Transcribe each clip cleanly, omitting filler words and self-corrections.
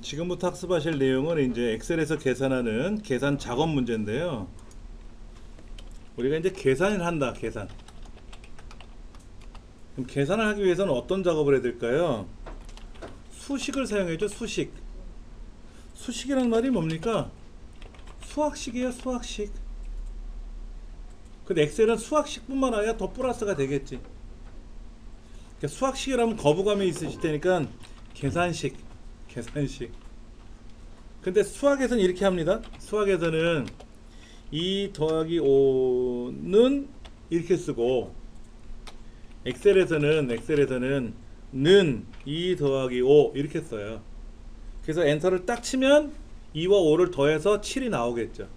지금부터 학습하실 내용은 이제 엑셀에서 계산하는 계산 작업 문제인데요. 우리가 이제 계산을 한다. 계산. 그럼 계산을 하기 위해서는 어떤 작업을 해야 될까요? 수식을 사용해야죠. 수식. 수식이란 말이 뭡니까? 수학식이에요. 수학식. 근데 엑셀은 수학식뿐만 아니라 더 플러스가 되겠지. 그러니까 수학식이라면 거부감이 있으실 테니까 계산식. 계산식. 근데 수학에서는 이렇게 합니다. 수학에서는 2 더하기 5는 이렇게 쓰고, 엑셀에서는 는 2 더하기 5 이렇게 써요. 그래서 엔터를 딱 치면 2와 5를 더해서 7이 나오겠죠.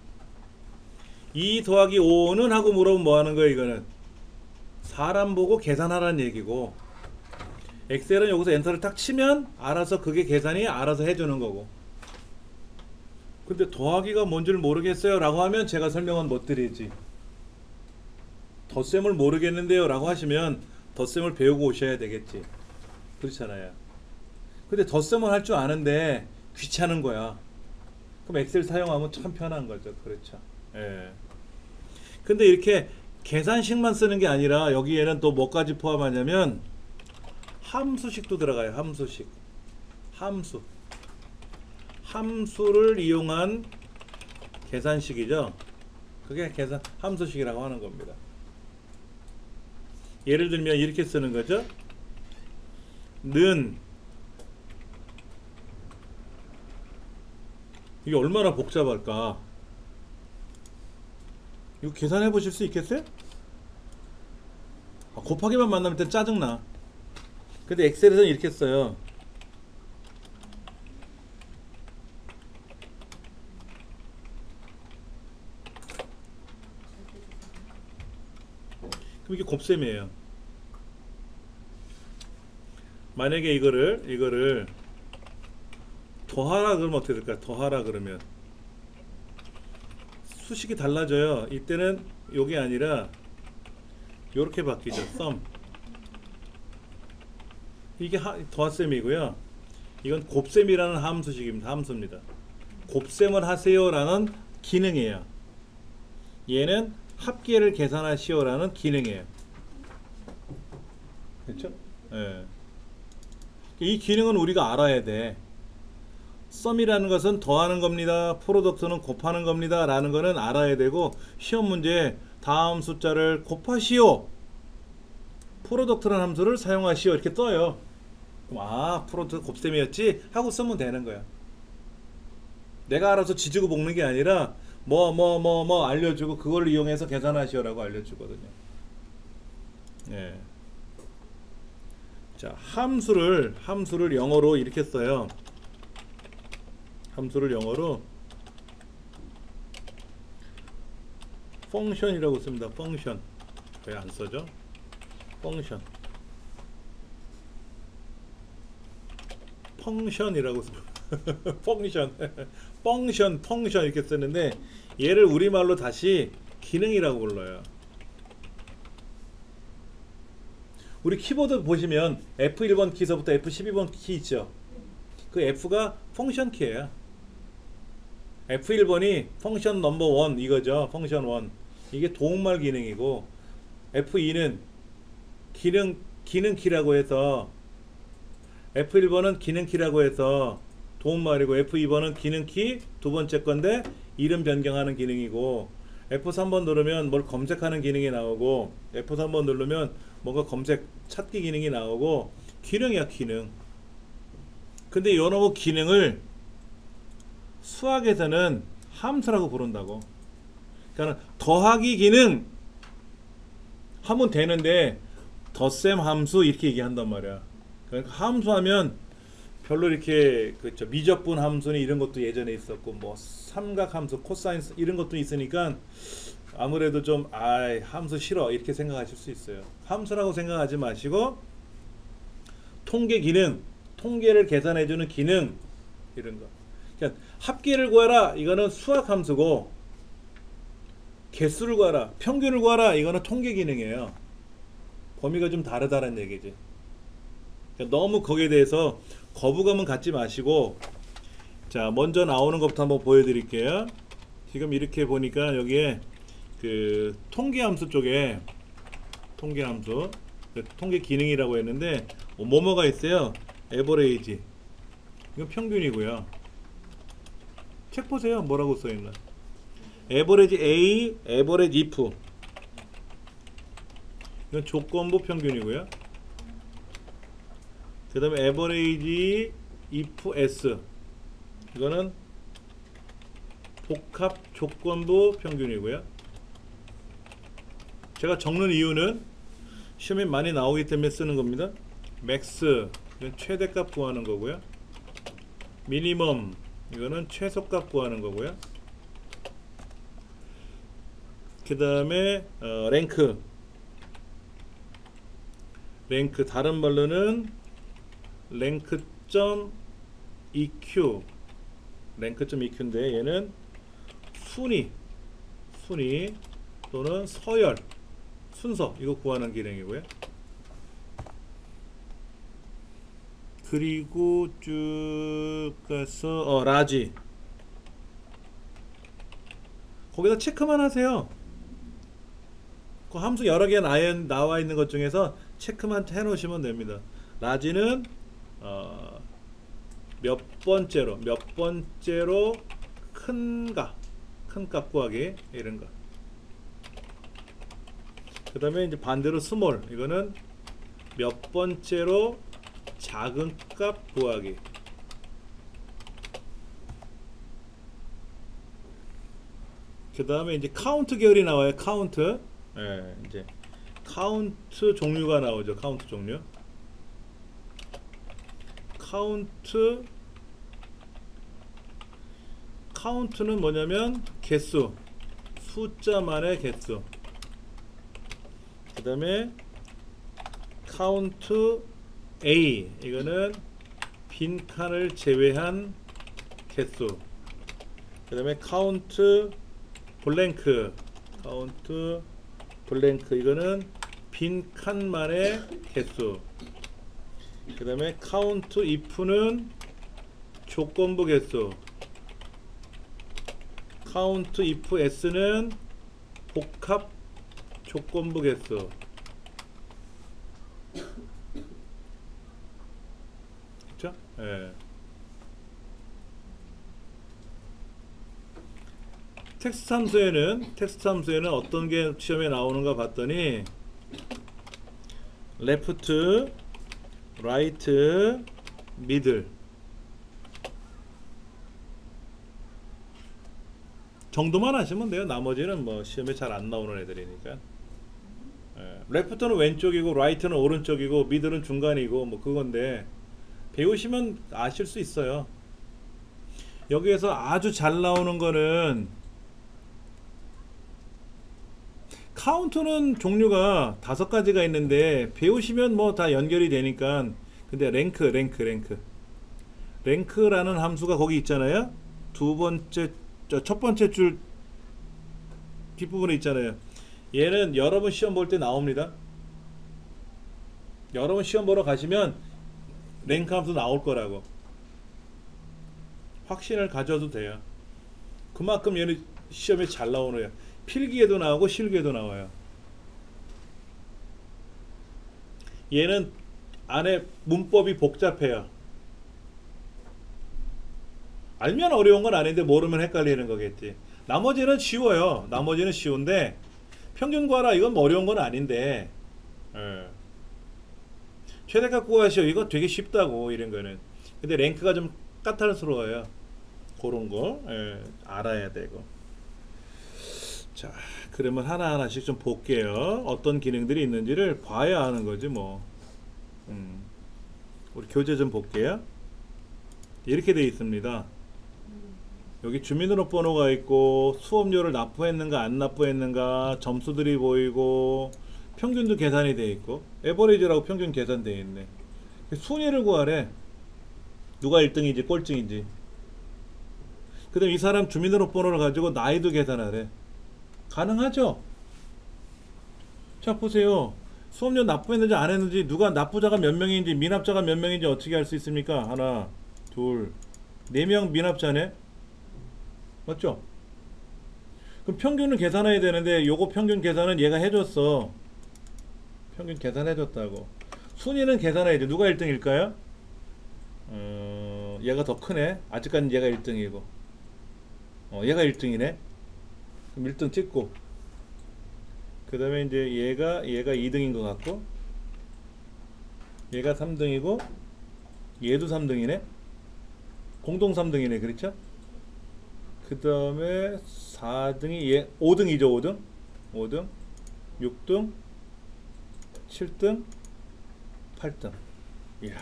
2 더하기 5는 하고 물어보면 뭐 하는 거예요? 이거는 사람 보고 계산하라는 얘기고, 엑셀은 여기서 엔터를 딱 치면 알아서 그게 계산이 알아서 해주는 거고. 근데 더하기가 뭔지를 모르겠어요 라고 하면 제가 설명은 못 드리지. 덧셈을 모르겠는데요 라고 하시면 덧셈을 배우고 오셔야 되겠지. 그렇잖아요. 근데 덧셈을 할 줄 아는데 귀찮은 거야. 그럼 엑셀 사용하면 참 편한 거죠. 그렇죠. 예. 근데 이렇게 계산식만 쓰는 게 아니라 여기에는 또 뭐까지 포함하냐면 함수식도 들어가요. 함수식. 함수. 함수를 이용한 계산식이죠. 그게 계산 함수식이라고 하는 겁니다. 예를 들면 이렇게 쓰는 거죠. 는, 이게 얼마나 복잡할까? 이거 계산해 보실 수 있겠어요? 곱하기만 만나면 일단 짜증나. 근데 엑셀에서는 이렇게 써요. 그럼 이게 곱셈이에요. 만약에 이거를 더하라 그러면 어떻게 될까요? 더하라 그러면 수식이 달라져요. 이때는 요게 아니라 요렇게 바뀌죠. 썸. 이게 더셈이고요. 이건 곱셈이라는 함수식입니다. 함수입니다. 곱셈을 하세요라는 기능이에요. 얘는 합계를 계산하시오라는 기능이에요. 그렇죠? 예. 이 기능은 우리가 알아야 돼. 썸이라는 것은 더하는 겁니다. 프로덕트는 곱하는 겁니다. 라는 거는 알아야 되고, 시험 문제에 다음 숫자를 곱하시오, 프로덕트라는 함수를 사용하시오 이렇게 떠요. 그럼 프로덕트 곱셈이었지 하고 쓰면 되는 거야. 내가 알아서 지지고 볶는 게 아니라 뭐 알려주고 그걸 이용해서 계산하시오라고 알려주거든요. 예. 자, 함수를 영어로 이렇게 써요. 함수를 영어로 펑션이라고 씁니다. 펑션. 왜 안 써죠? 펑션. 펑션이라고 씁니다. 펑션 이렇게 쓰는데 얘를 우리말로 다시 기능이라고 불러요. 우리 키보드 보시면 F1번 키서부터 F12번 키 있죠. 그 F가 펑션 키예요. F1번이 펑션 넘버 1 이거죠. 펑션 1. 이게 도움말 기능이고, F2는 기능 키라고 해서, F1번은 기능 키라고 해서 도움말이고, F2번은 기능 키 두 번째 건데 이름 변경하는 기능이고, F3번 누르면 뭘 검색하는 기능이 나오고, F3번 누르면 뭔가 검색 찾기 기능이 나오고, 기능이야 기능. 근데 요놈의 기능을 수학에서는 함수라고 부른다고. 그러니까 더하기 기능 하면 되는데 덧셈 함수 이렇게 얘기한단 말이야. 그러니까 함수하면 별로 이렇게 그렇죠. 미적분 함수는 이런 것도 예전에 있었고, 뭐 삼각 함수, 코사인스 이런 것도 있으니까 아무래도 좀 함수 싫어 이렇게 생각하실 수 있어요. 함수라고 생각하지 마시고 통계 기능, 통계를 계산해주는 기능 이런 거. 그러니까 합계를 구하라 이거는 수학 함수고, 개수를 구하라, 평균을 구하라 이거는 통계 기능이에요. 범위가 좀 다르다는 얘기지. 그러니까 너무 거기에 대해서 거부감은 갖지 마시고 자, 먼저 나오는 것부터 한번 보여드릴게요. 지금 이렇게 보니까 여기에 그 통계함수 쪽에 통계함수, 통계 기능이라고 했는데 뭐뭐가 있어요. 에버레이지, 이건 평균이고요. 책 보세요. 뭐라고 써있나. 에버레이지 A, 에버레이지 if, 이건 조건부 평균이고요. 그 다음에 에버레이지 if S, 이거는 복합 조건부 평균이고요. 제가 적는 이유는 시험에 많이 나오기 때문에 쓰는 겁니다. 맥스, 이건 최대값 구하는 거고요. 미니멈, 이거는 최소값 구하는 거고요. 그 다음에 랭크, 다른 말로는 랭크.eq, 랭크.eq인데 얘는 순위 또는 서열, 순서, 이거 구하는 기능이고요. 그리고 쭉 가서 라지, 거기다 체크만 하세요. 그 함수 여러 개 나와 있는 것 중에서 체크만 해 놓으시면 됩니다. 라지는 몇 번째로 큰 값 구하기, 이런 거. 그 다음에 이제 반대로 스몰, 이거는 몇 번째로 작은 값 구하기. 그 다음에 이제 카운트 계열이 나와요. 카운트. 예, 이제 카운트 종류가 나오죠. 카운트 종류. 카운트는 뭐냐면 개수, 숫자만의 개수. 그 다음에 카운트 A, 이거는 빈 칸을 제외한 개수. 그 다음에 카운트 블랭크, 이거는 빈 칸만의 개수. 그 다음에 카운트 if는 조건부 개수. 카운트 if s는 복합 조건부 개수. 그렇죠? 예. 텍스트 함수에는 어떤 게 시험에 나오는가 봤더니 레프트, 라이트, 미들 정도만 하시면 돼요. 나머지는 뭐 시험에 잘 안 나오는 애들이니까. 레프트는 왼쪽이고 라이트는 오른쪽이고 미들은 중간이고 뭐 그건데 배우시면 아실 수 있어요. 여기에서 아주 잘 나오는 거는 카운트는 종류가 5가지가 있는데 배우시면 뭐 다 연결이 되니까. 근데 랭크라는 함수가 거기 있잖아요. 첫 번째 줄 뒷부분에 있잖아요. 얘는 여러분 시험 볼 때 나옵니다. 여러분 시험 보러 가시면 랭크 함수 나올 거라고 확신을 가져도 돼요. 그만큼 얘는 시험에 잘 나오는 거예요. 필기에도 나오고 실기에도 나와요. 얘는 안에 문법이 복잡해요. 알면 어려운 건 아닌데 모르면 헷갈리는 거겠지. 나머지는 쉬워요. 나머지는 쉬운데 평균 구하라, 이건 뭐 어려운 건 아닌데 최대값 구하시오, 이거 되게 쉽다고, 이런 거는. 근데 랭크가 좀 까탈스러워요. 그런 거 알아야 되고. 자, 그러면 하나하나씩 좀 볼게요. 어떤 기능들이 있는지를 봐야 하는 거지 뭐. 우리 교재 좀 볼게요. 이렇게 되어 있습니다. 여기 주민등록번호가 있고 수업료를 납부했는가 안 납부했는가 점수들이 보이고 평균도 계산이 되어 있고 에버리지라고 평균 계산되어 있네. 순위를 구하래. 누가 1등인지 꼴등인지. 그 다음 이 사람 주민등록번호를 가지고 나이도 계산하래. 가능하죠? 자, 보세요. 수업료 납부했는지 안 했는지, 누가 납부자가 몇 명인지 미납자가 몇 명인지 어떻게 알 수 있습니까? 하나, 둘, 4명 미납자네. 맞죠? 그럼 평균을 계산해야 되는데 요거 평균 계산은 얘가 해줬어. 평균 계산해줬다고. 순위는 계산해야 돼. 누가 1등일까요? 얘가 더 크네. 아직까지는 얘가 1등이고 얘가 1등이네. 그럼 1등 찍고, 그 다음에 이제 얘가 2등인 것 같고, 얘가 3등이고, 얘도 3등이네. 공동 3등이네. 그렇죠? 그 다음에 4등이 얘 5등이죠. 5등 6등 7등 8등. 이야,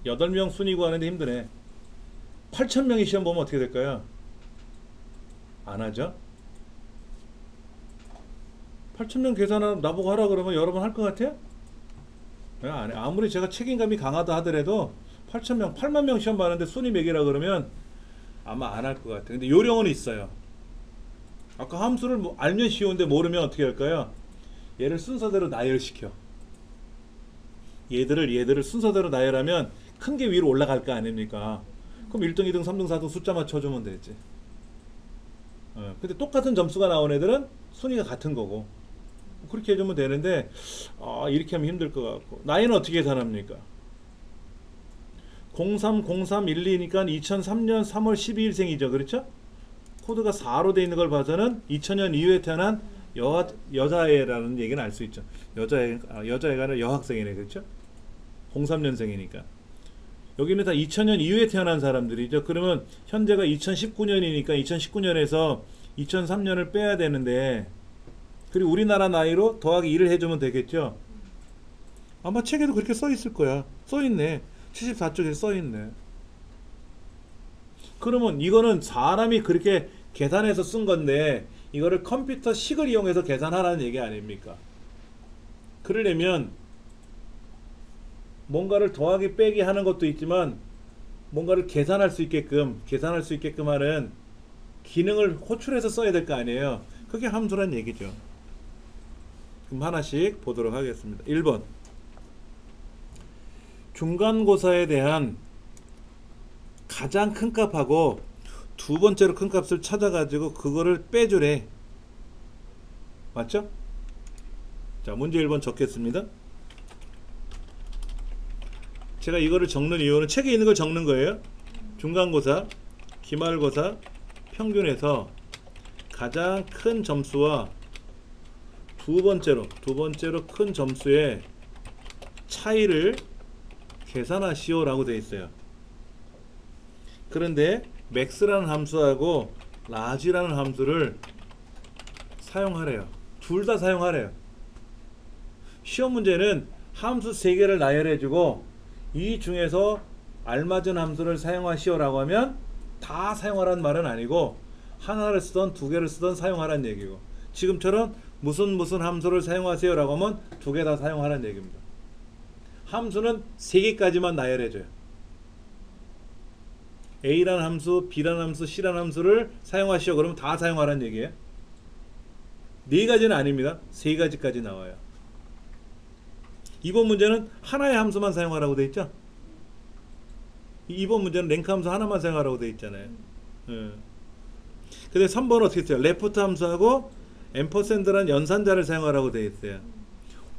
8명 순위 구하는데 힘드네. 8,000명이 시험 보면 어떻게 될까요? 안 하죠? 8,000명 계산 나보고 하라 그러면 여러분 할 것 같아요? 안 해. 아무리 제가 책임감이 강하다 하더라도 8,000명, 8만 명 시험 봤는데 순위 매기라 그러면 아마 안 할 것 같아요. 근데 요령은 있어요. 아까 함수를 알면 쉬운데 모르면 어떻게 할까요? 얘를 순서대로 나열시켜. 얘들을 순서대로 나열하면 큰 게 위로 올라갈 거 아닙니까? 그럼 1등, 2등, 3등, 4등 숫자 맞춰주면 되지. 근데 똑같은 점수가 나온 애들은 순위가 같은 거고, 그렇게 해주면 되는데 이렇게 하면 힘들 것 같고. 나이는 어떻게 계산합니까? 030312니까 2003년 3월 12일생이죠. 그렇죠? 코드가 4로 돼 있는 걸 봐서는 2000년 이후에 태어난 여자애라는 얘기는 알 수 있죠. 여자애가 아니라 여학생이네. 그렇죠? 03년생이니까. 여기는 다 2000년 이후에 태어난 사람들이죠. 그러면 현재가 2019년이니까 2019년에서 2003년을 빼야 되는데, 그리고 우리나라 나이로 더하기 2를 해주면 되겠죠. 아마 책에도 그렇게 써 있을 거야. 써 있네. 74쪽에 써 있네. 그러면 이거는 사람이 그렇게 계산해서 쓴 건데, 이거를 컴퓨터 식을 이용해서 계산하라는 얘기 아닙니까? 그러려면 뭔가를 더하기 빼기 하는 것도 있지만, 뭔가를 계산할 수 있게끔 하는 기능을 호출해서 써야 될 거 아니에요. 그게 함수란 얘기죠. 그럼 하나씩 보도록 하겠습니다. 1번, 중간고사에 대한 가장 큰 값하고 두 번째로 큰 값을 찾아가지고 그거를 빼주래. 맞죠? 자, 문제 1번 적겠습니다. 제가 이거를 적는 이유는 책에 있는 걸 적는 거예요. 중간고사, 기말고사, 평균에서 가장 큰 점수와 두 번째로 큰 점수의 차이를 계산하시오 라고 되어 있어요. 그런데 max라는 함수하고 large라는 함수를 사용하래요. 둘 다 사용하래요. 시험 문제는 함수 3개를 나열해주고 이 중에서 알맞은 함수를 사용하시오 라고 하면 다 사용하라는 말은 아니고, 하나를 쓰던 2개를 쓰던 사용하라는 얘기고, 지금처럼 무슨 함수를 사용하세요 라고 하면 2개 다 사용하라는 얘기입니다. 함수는 3개까지만 나열해줘요. A라는 함수, B라는 함수, C라는 함수를 사용하시오 그러면 다 사용하라는 얘기예요. 4가지는 아닙니다. 3가지까지 나와요. 이번 문제는 하나의 함수만 사용하라고 되어 있죠. 이번 문제는 랭크 함수 하나만 사용하라고 되어 있잖아요. 근데 3번은 어떻게 했어요? 레프트 함수하고 앰퍼샌드라는 연산자를 사용하라고 되어 있어요.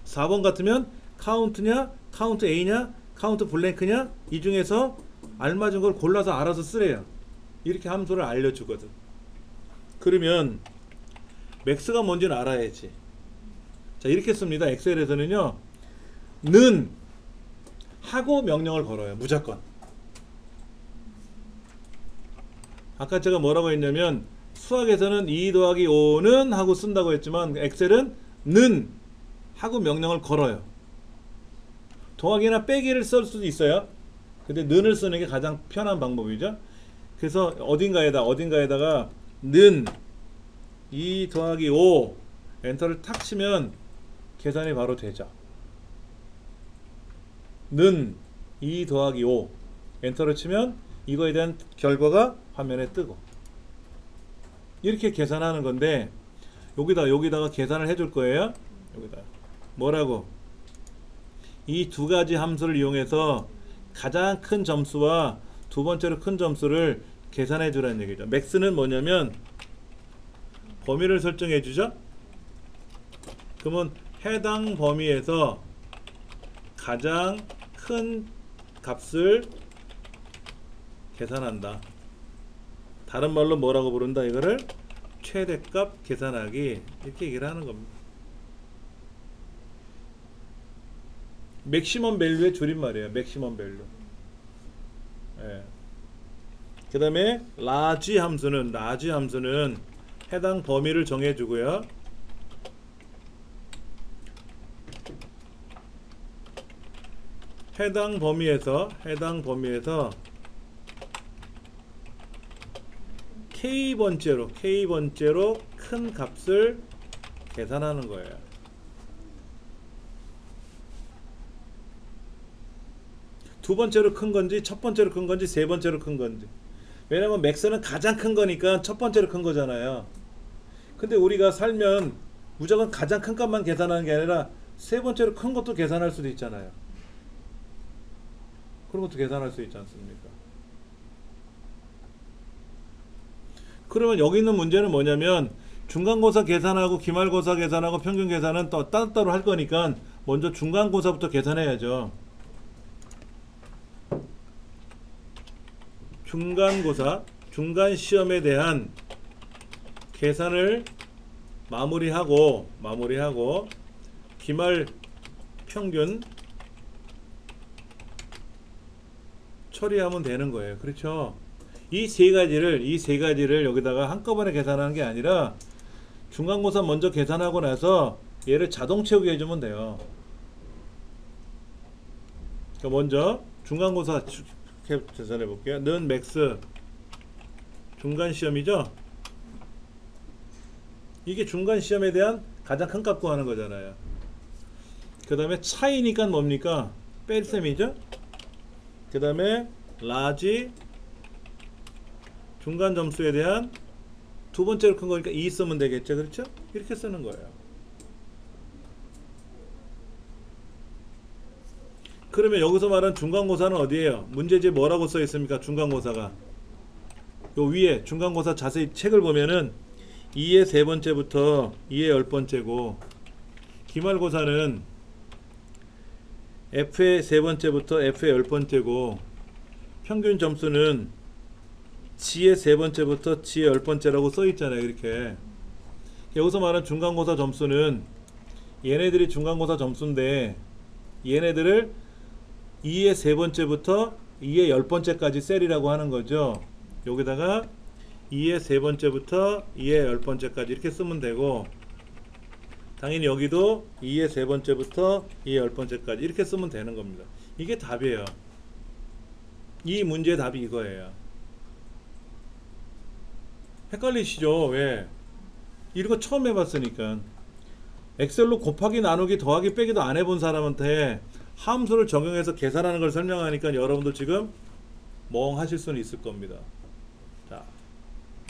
4번 같으면 카운트냐, 카운트 A냐, 카운트 블랭크냐, 이 중에서 알맞은 걸 골라서 알아서 쓰래요. 이렇게 함수를 알려주거든. 그러면 맥스가 뭔지는 알아야지. 자, 이렇게 씁니다. 엑셀에서는요, 는 하고 명령을 걸어요. 무조건. 아까 제가 뭐라고 했냐면, 수학에서는 2 더하기 5는 하고 쓴다고 했지만 엑셀은 는 하고 명령을 걸어요. 더하기나 빼기를 쓸 수도 있어요. 근데 는을 쓰는 게 가장 편한 방법이죠. 그래서 어딘가에다가 는 2 더하기 5 엔터를 탁 치면 계산이 바로 되죠. 는 2 더하기 5 엔터를 치면 이거에 대한 결과가 화면에 뜨고, 이렇게 계산하는 건데, 여기다가 계산을 해줄 거예요. 여기다 뭐라고? 이 2가지 함수를 이용해서 가장 큰 점수와 두 번째로 큰 점수를 계산해 주라는 얘기죠. 맥스는 뭐냐면 범위를 설정해 주죠. 그러면 해당 범위에서 가장 큰 값을 계산한다. 다른 말로 뭐라고 부른다? 이거를 최대값 계산하기 이렇게 얘기를 하는 겁니다. 맥시멈 밸류의 줄임말이에요. 맥시멈 밸류. 예. 그 다음에 라지 함수는 해당 범위를 정해주고요. 해당 범위에서 K번째로 큰 값을 계산하는 거예요. 두 번째로 큰 건지, 첫 번째로 큰 건지, 세 번째로 큰 건지. 왜냐면 맥스는 가장 큰 거니까 첫 번째로 큰 거잖아요. 근데 우리가 살면 무조건 가장 큰 값만 계산하는 게 아니라 세 번째로 큰 것도 계산할 수도 있잖아요. 그런 것도 계산할 수 있지 않습니까? 그러면 여기 있는 문제는 뭐냐면 중간고사 계산하고 기말고사 계산하고 평균 계산은 또 따로따로 할 거니까 먼저 중간고사부터 계산해야죠. 중간고사, 중간시험에 대한 계산을 마무리하고 기말 평균 처리하면 되는 거예요. 그렇죠? 이 세 가지를 여기다가 한꺼번에 계산하는 게 아니라 중간고사 먼저 계산하고 나서 얘를 자동 채우게 해주면 돼요. 그러니까 먼저 중간고사 계산해 볼게요. 는 맥스 중간시험이죠? 이게 중간시험에 대한 가장 큰 값 구하는 거잖아요. 그 다음에 차이니까 뭡니까? 뺄셈이죠? 그 다음에 라지 중간 점수에 대한 두 번째로 큰 거니까 2 쓰면 되겠죠? 그렇죠? 이렇게 쓰는 거예요. 그러면 여기서 말하는 중간고사는 어디예요? 문제지에 뭐라고 써 있습니까? 중간고사가 요 위에 중간고사 자세히 책을 보면은 2의 세 번째부터 2의 열 번째고, 기말고사는 F의 세 번째부터 F의 열 번째고, 평균 점수는 G의 세 번째부터 G의 열 번째라고 써 있잖아요. 이렇게 여기서 말하는 중간고사 점수는 얘네들이 중간고사 점수인데 얘네들을 2의 세 번째부터 2의 열 번째까지 셀이라고 하는 거죠. 여기다가 2의 세 번째부터 2의 열 번째까지 이렇게 쓰면 되고, 당연히 여기도 2의 세 번째부터 2의 열 번째까지 이렇게 쓰면 되는 겁니다. 이게 답이에요. 이 문제의 답이 이거예요. 헷갈리시죠? 왜? 이런 거 처음 해봤으니까. 엑셀로 곱하기 나누기 더하기 빼기도 안 해본 사람한테 함수를 적용해서 계산하는 걸 설명하니까 여러분도 지금 멍하실 수는 있을 겁니다. 자,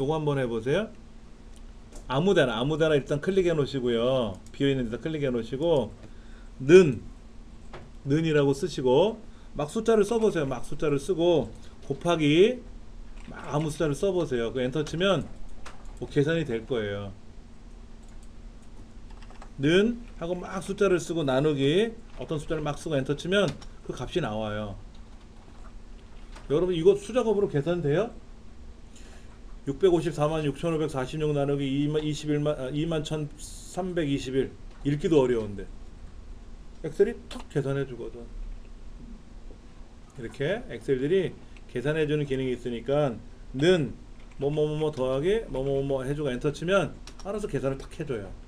요거 한번 해보세요. 아무데나 일단 클릭해 놓으시고요. 비어있는 데다 클릭해 놓으시고 는이라고 쓰시고 막 숫자를 써보세요. 막 숫자를 쓰고 곱하기 막 아무 숫자를 써보세요. 그 엔터 치면 뭐 계산이 될 거예요. 는 하고 막 숫자를 쓰고 나누기 어떤 숫자를 막 쓰고 엔터 치면 그 값이 나와요. 여러분 이거 수작업으로 계산돼요? 654만 6546 나누기 21,321 읽기도 어려운데 엑셀이 탁 계산해 주거든. 이렇게 엑셀들이 계산해 주는 기능이 있으니까 는 뭐뭐뭐 더하기 뭐뭐뭐 해주고 엔터 치면 알아서 계산을 탁 해줘요.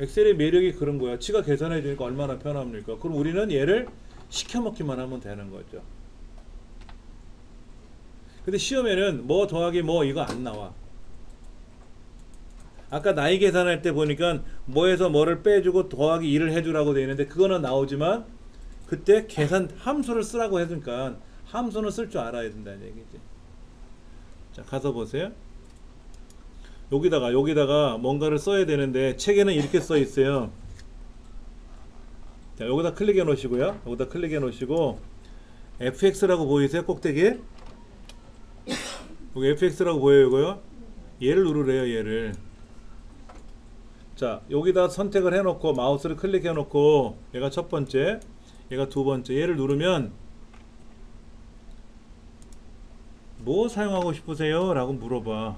엑셀의 매력이 그런 거야. 지가 계산해 주니까 얼마나 편합니까? 그럼 우리는 얘를 시켜먹기만 하면 되는 거죠. 근데 시험에는 뭐 더하기 뭐 이거 안 나와. 아까 나이 계산할 때 보니까 뭐에서 뭐를 빼주고 더하기 2를 해주라고 되어 있는데 그거는 나오지만 그때 계산 함수를 쓰라고 해주니까 함수는 쓸 줄 알아야 된다는 얘기지. 자, 가서 보세요. 여기다가 뭔가를 써야 되는데 책에는 이렇게 써 있어요. 자, 여기다 클릭해 놓으시고요. 여기다 클릭해 놓으시고 fx라고 보이세요? 꼭대기에? 여기 fx라고 보여요, 이거요? 얘를 누르래요, 얘를. 자, 여기다 선택을 해놓고 마우스를 클릭해놓고 얘가 첫 번째, 얘가 두 번째, 얘를 누르면 뭐 사용하고 싶으세요? 라고 물어봐.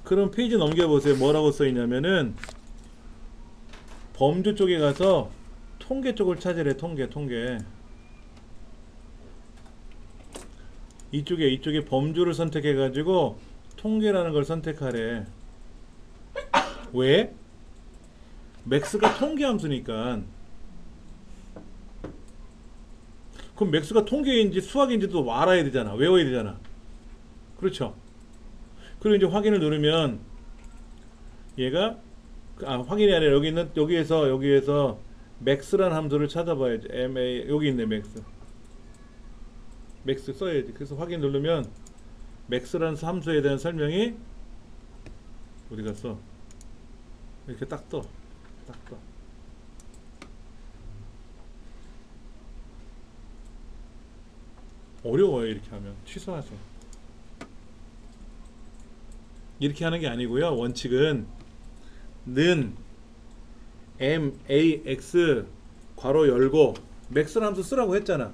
그럼 페이지 넘겨보세요. 뭐라고 써있냐면은 범주 쪽에 가서 통계 쪽을 찾으래. 통계. 이쪽에 범주를 선택해 가지고 통계라는 걸 선택하래. 왜? 맥스가 통계 함수니까. 그럼 맥스가 통계인지 수학인지도 알아야 되잖아. 외워야 되잖아. 그렇죠? 그리고 이제 확인을 누르면 얘가 확인이 아니라 여기에서 맥스라는 함수를 찾아봐야지. 여기 있네. 맥스 써야지. 그래서 확인 누르면 맥스라는 함수에 대한 설명이 어디 갔어? 이렇게 딱 떠. 어려워요. 이렇게 하면 취소하세요. 이렇게 하는 게 아니고요. 원칙은 는 max 괄호 열고 맥스라는 함수 쓰라고 했잖아.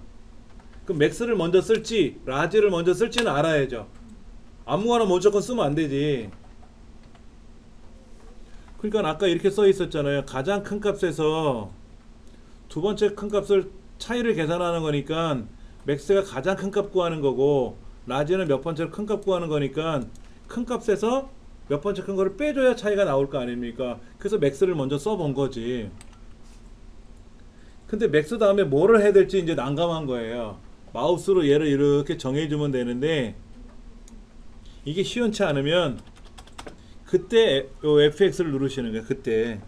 그럼 맥스를 먼저 쓸지 라지를 먼저 쓸지는 알아야죠. 아무거나 무조건 쓰면 안 되지. 그러니까 아까 이렇게 써 있었잖아요. 가장 큰 값에서 두 번째 큰 값을 차이를 계산하는 거니까 맥스가 가장 큰 값 구하는 거고 라지는 몇 번째로 큰 값 구하는 거니까 큰 값에서 몇 번째 큰 거를 빼줘야 차이가 나올 거 아닙니까? 그래서 맥스를 먼저 써본 거지. 근데 맥스 다음에 뭐를 해야 될지 이제 난감한 거예요. 마우스로 얘를 이렇게 정해주면 되는데 이게 시원치 않으면 그때 요 fx를 누르시는 거예요. 그때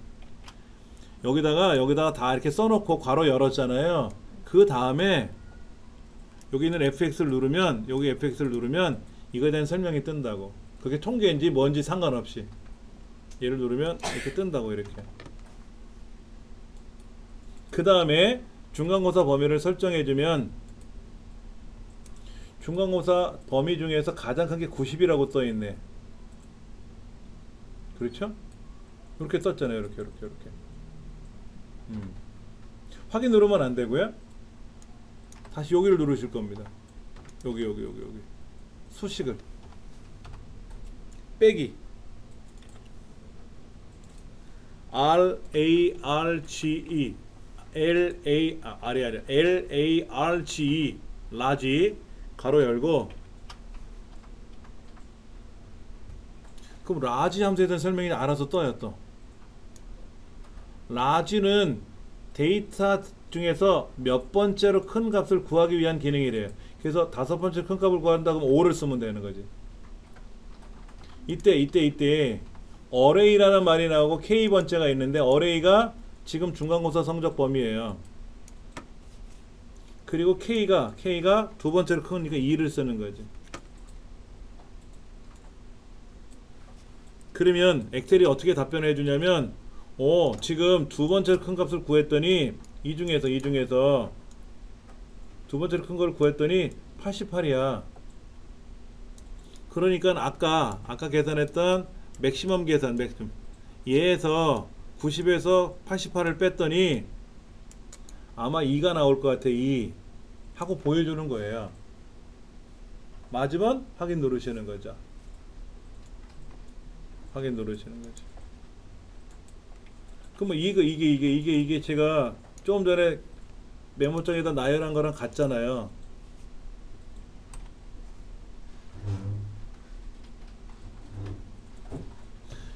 여기다가 다 이렇게 써놓고 괄호 열었잖아요. 그 다음에 여기 있는 fx를 누르면 이거에 대한 설명이 뜬다고. 그게 통계인지 뭔지 상관없이 얘를 누르면 이렇게 뜬다고. 이렇게 그 다음에 중간고사 범위를 설정해주면 중간고사 범위 중에서 가장 큰 게 90이라고 써있네. 그렇죠? 이렇게 썼잖아요. 이렇게 확인 누르면 안 되고요. 다시 여기를 누르실 겁니다. 여기 수식을 빼기 large large 라지 가로 열고 그럼 라지 함수에 대한 설명이 알아서 떠요. 또 라지는 데이터 중에서 몇 번째로 큰 값을 구하기 위한 기능이래요. 그래서 다섯 번째 큰 값을 구한다 그러면 5를 쓰면 되는 거지. 이때 어레이라는 말이 나오고 K번째가 있는데 어레이가 지금 중간고사 성적 범위예요. 그리고 K가 두 번째로 크니까 2를 쓰는 거지. 그러면 엑셀이 어떻게 답변해 주냐면 지금 두 번째로 큰 값을 구했더니 이 중에서 두 번째로 큰 걸 구했더니 88이야. 그러니까 아까 계산했던 맥시멈 계산 얘에서 90에서 88을 뺐더니 아마 2가 나올 것 같아. 2 하고 보여주는 거예요. 맞으면 확인 누르시는 거죠. 확인 누르시는 거죠. 그러면 이게 제가 조금 전에 메모장에다 나열한 거랑 같잖아요.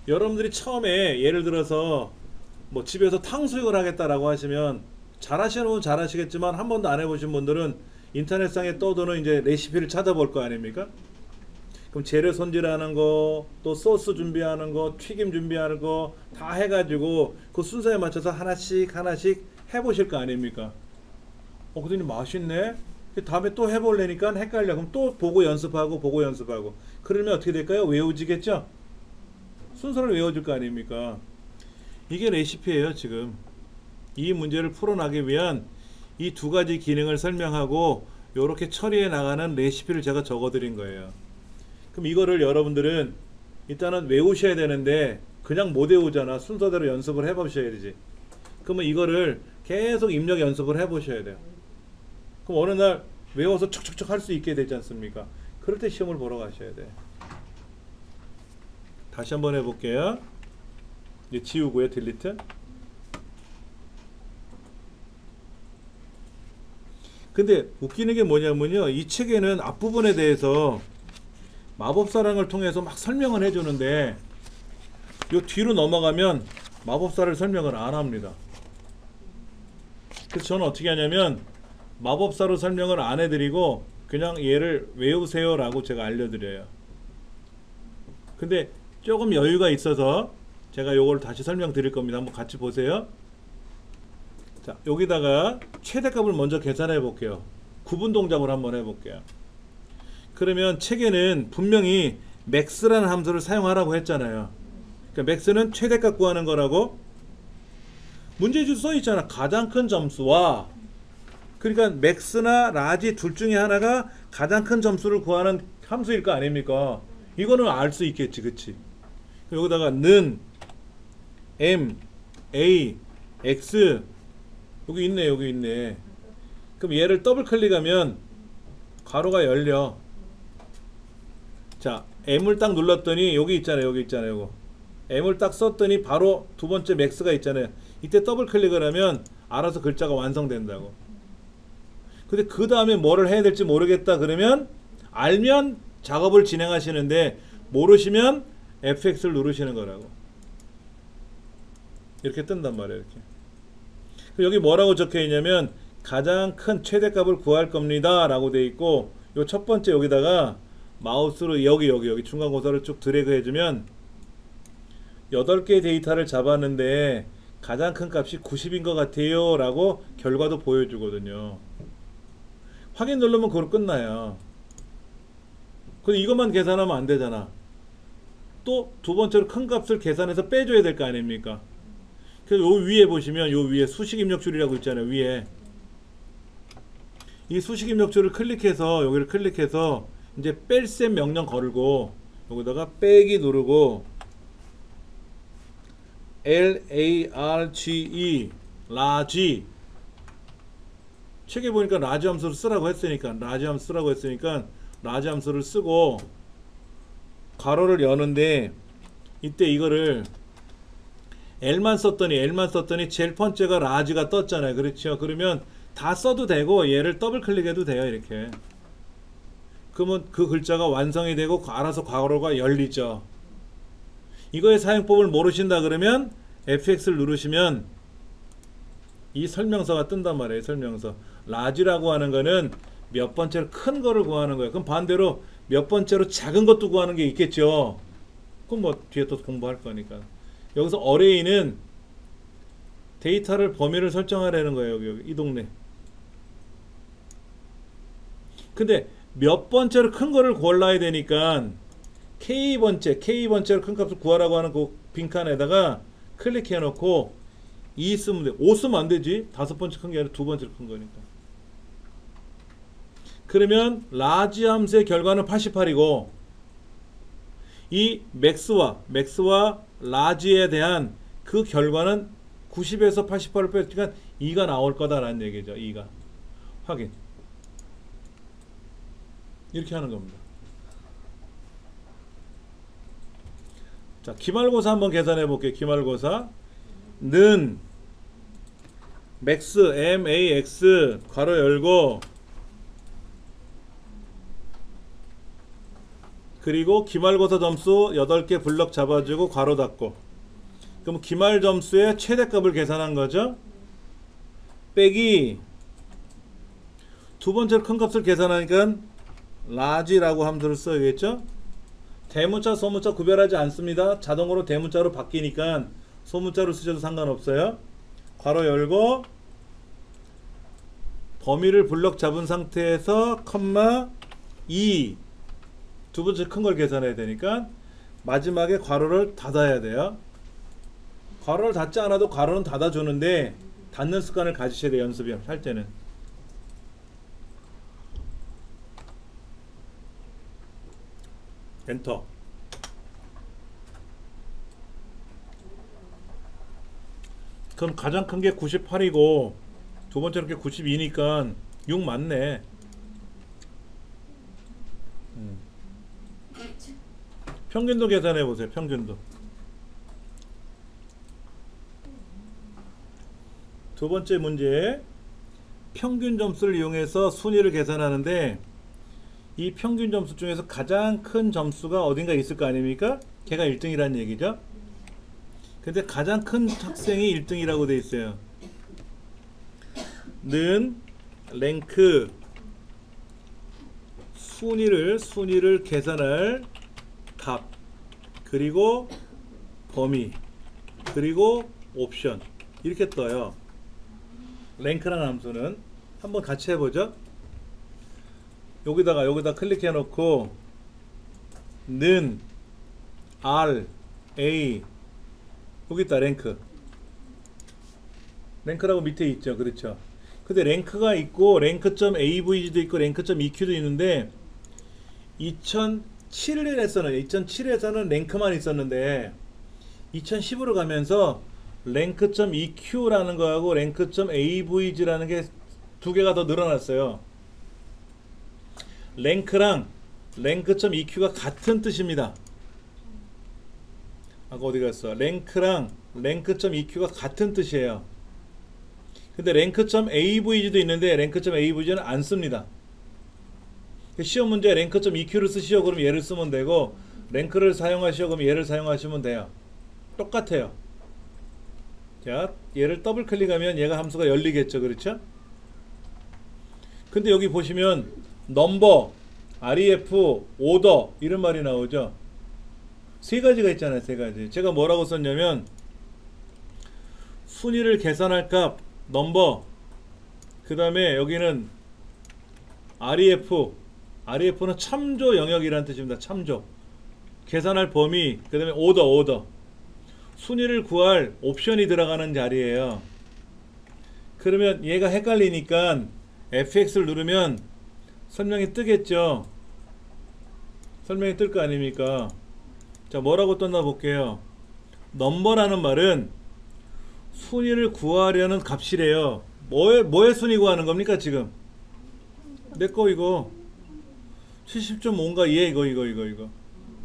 여러분들이 처음에 예를 들어서 뭐 집에서 탕수육을 하겠다라고 하시면 잘하시는 분은 잘하시겠지만 한 번도 안 해보신 분들은 인터넷상에 떠도는 이제 레시피를 찾아볼 거 아닙니까? 그럼 재료 손질하는 거, 또 소스 준비하는 거, 튀김 준비하는 거 다 해가지고 그 순서에 맞춰서 하나씩 해보실 거 아닙니까? 그랬더니 맛있네? 다음에 또 해볼래니까 헷갈려. 그럼 또 보고 연습하고 그러면 어떻게 될까요? 외워지겠죠? 순서를 외워줄 거 아닙니까? 이게 레시피예요. 지금 이 문제를 풀어나기 위한 이 두 가지 기능을 설명하고 이렇게 처리해 나가는 레시피를 제가 적어 드린 거예요. 그럼 이거를 여러분들은 일단은 외우셔야 되는데 그냥 못 외우잖아. 순서대로 연습을 해 보셔야 되지. 그러면 이거를 계속 입력 연습을 해 보셔야 돼요. 그럼 어느 날 외워서 척척척 할 수 있게 되지 않습니까? 그럴 때 시험을 보러 가셔야 돼. 다시 한번 해볼게요. 이제 지우고요. 딜리트. 근데 웃기는 게 뭐냐면요, 이 책에는 앞부분에 대해서 마법사랑을 통해서 막 설명을 해주는데 요 뒤로 넘어가면 마법사를 설명을 안 합니다. 그래서 저는 어떻게 하냐면 마법사로 설명을 안 해드리고 그냥 얘를 외우세요 라고 제가 알려드려요. 근데 조금 여유가 있어서 제가 요걸 다시 설명드릴 겁니다. 한번 같이 보세요. 자, 여기다가 최대값을 먼저 계산해 볼게요. 구분 동작을 한번 해볼게요. 그러면 책에는 분명히 max라는 함수를 사용하라고 했잖아요. 그러니까 max는 최대값 구하는 거라고 문제집 써 있잖아. 가장 큰 점수와, 그러니까 max나 large 둘 중에 하나가 가장 큰 점수를 구하는 함수일 거 아닙니까? 이거는 알 수 있겠지, 그치? 여기다가 는 m, a, x 여기 있네, 여기 있네. 그럼 얘를 더블 클릭하면 가로가 열려. 자, M을 딱 눌렀더니 여기 있잖아요, 여기 있잖아요, 이거. M을 딱 썼더니 바로 두 번째 max가 있잖아요. 이때 더블 클릭을 하면 알아서 글자가 완성된다고. 근데 그 다음에 뭐를 해야 될지 모르겠다 그러면 알면 작업을 진행하시는데 모르시면 FX를 누르시는 거라고. 이렇게 뜬단 말이에요, 이렇게. 여기 뭐라고 적혀 있냐면 가장 큰 최대값을 구할 겁니다 라고 돼 있고, 요 첫 번째 여기다가 마우스로 여기 중간고사를 쭉 드래그 해주면 8개의 데이터를 잡았는데 가장 큰 값이 90인 것 같아요 라고 결과도 보여주거든요. 확인 누르면 그걸 끝나요. 근데 이것만 계산하면 안 되잖아. 또 두 번째로 큰 값을 계산해서 빼줘야 될 거 아닙니까? 그래서 요 위에 보시면 요 위에 수식 입력줄이라고 있잖아요. 위에 이 수식 입력줄을 클릭해서 여기를 클릭해서 이제 뺄셈 명령 걸고 여기다가 빼기 누르고 large large 책에 보니까 large 함수를 쓰라고 했으니까 large 함수 쓰라고 했으니까 large 함수를 쓰고 가로를 여는데 이때 이거를 L만 썼더니 제일 번째가 large가 떴잖아요. 그렇죠? 그러면 다 써도 되고 얘를 더블 클릭해도 돼요. 이렇게. 그러면 그 글자가 완성이 되고 알아서 가로가 열리죠. 이거의 사용법을 모르신다 그러면 FX를 누르시면 이 설명서가 뜬단 말이에요. 설명서. large라고 하는 거는 몇 번째로 큰 거를 구하는 거예요. 그럼 반대로 몇 번째로 작은 것도 구하는 게 있겠죠. 그럼 뭐 뒤에 또 공부할 거니까. 여기서 어레이는 데이터를 범위를 설정하라는 거예요. 여기 이 동네. 근데 몇 번째로 큰 거를 골라야 되니까 K번째로 큰 값을 구하라고 하는 그 빈칸에다가 클릭해 놓고 2 쓰면 돼. 5 쓰면 안 되지. 다섯 번째 큰 게 아니라 두 번째로 큰 거니까. 그러면 large 함수의 결과는 88이고 이 max와 large에 대한 그 결과는 90에서 88을 뺐으니까 2가 나올 거다라는 얘기죠. 2가. 확인. 이렇게 하는 겁니다. 자, 기말고사 한번 계산해 볼게요. 기말고사. 는 max max 괄호 열고 그리고 기말고사 점수 8개 블럭 잡아주고 괄호 닫고. 그럼 기말 점수의 최대값을 계산한 거죠. 빼기 두 번째로 큰 값을 계산하니까 large라고 함수를 써야겠죠. 대문자 소문자 구별하지 않습니다. 자동으로 대문자로 바뀌니까 소문자로 쓰셔도 상관없어요. 괄호 열고 범위를 블럭 잡은 상태에서 컴마 2 두 번째 큰 걸 계산해야 되니까 마지막에 괄호를 닫아야 돼요. 괄호를 닫지 않아도 괄호는 닫아주는데 닫는 습관을 가지셔야 돼요. 연습이 할 때는. 엔터. 그럼 가장 큰 게 98이고 두 번째 이렇게 92니까 6 맞네. 평균도 계산해 보세요. 평균도. 두 번째 문제, 평균 점수를 이용해서 순위를 계산하는데 이 평균 점수 중에서 가장 큰 점수가 어딘가 있을 거 아닙니까? 걔가 1등이라는 얘기죠. 근데 가장 큰 학생이 1등이라고 돼 있어요. 는 랭크 순위를 계산할 값 그리고 범위 그리고 옵션 이렇게 떠요. 랭크라는 함수는 한번 같이 해보죠. 여기다 클릭해 놓고 는 R A 여기 있다. 랭크라고 밑에 있죠. 그렇죠. 근데 랭크가 있고 랭크.avg도 있고 랭크.eq도 있는데 2007에서는 랭크만 있었는데 2010으로 가면서 랭크.eq라는 거하고 랭크.avg라는 게 두 개가 더 늘어났어요. 랭크랑 랭크.eq가 같은 뜻입니다. 아까 어디 갔어? 랭크랑 랭크.eq가 같은 뜻이에요. 근데 랭크.avg도 있는데 랭크.avg는 안 씁니다. 시험 문제 랭크.eq를 쓰시오 그럼 얘를 쓰면 되고 랭크를 사용하시오 그럼 얘를 사용하시면 돼요. 똑같아요. 자, 얘를 더블 클릭하면 얘가 함수가 열리겠죠. 그렇죠? 근데 여기 보시면 넘버, ref, 오더 이런 말이 나오죠. 세 가지가 있잖아요. 세 가지. 제가 뭐라고 썼냐면 순위를 계산할 값 넘버 그 다음에 여기는 REF는 참조 영역이라는 뜻입니다. 참조 계산할 범위 그 다음에 오더 순위를 구할 옵션이 들어가는 자리예요. 그러면 얘가 헷갈리니까 FX를 누르면 설명이 뜨겠죠. 설명이 뜰 거 아닙니까? 자, 뭐라고 떴나 볼게요. 넘버라는 말은 순위를 구하려는 값이래요. 뭐의 순위 구하는 겁니까 지금? 내 거 이거 70.5인가 얘 이거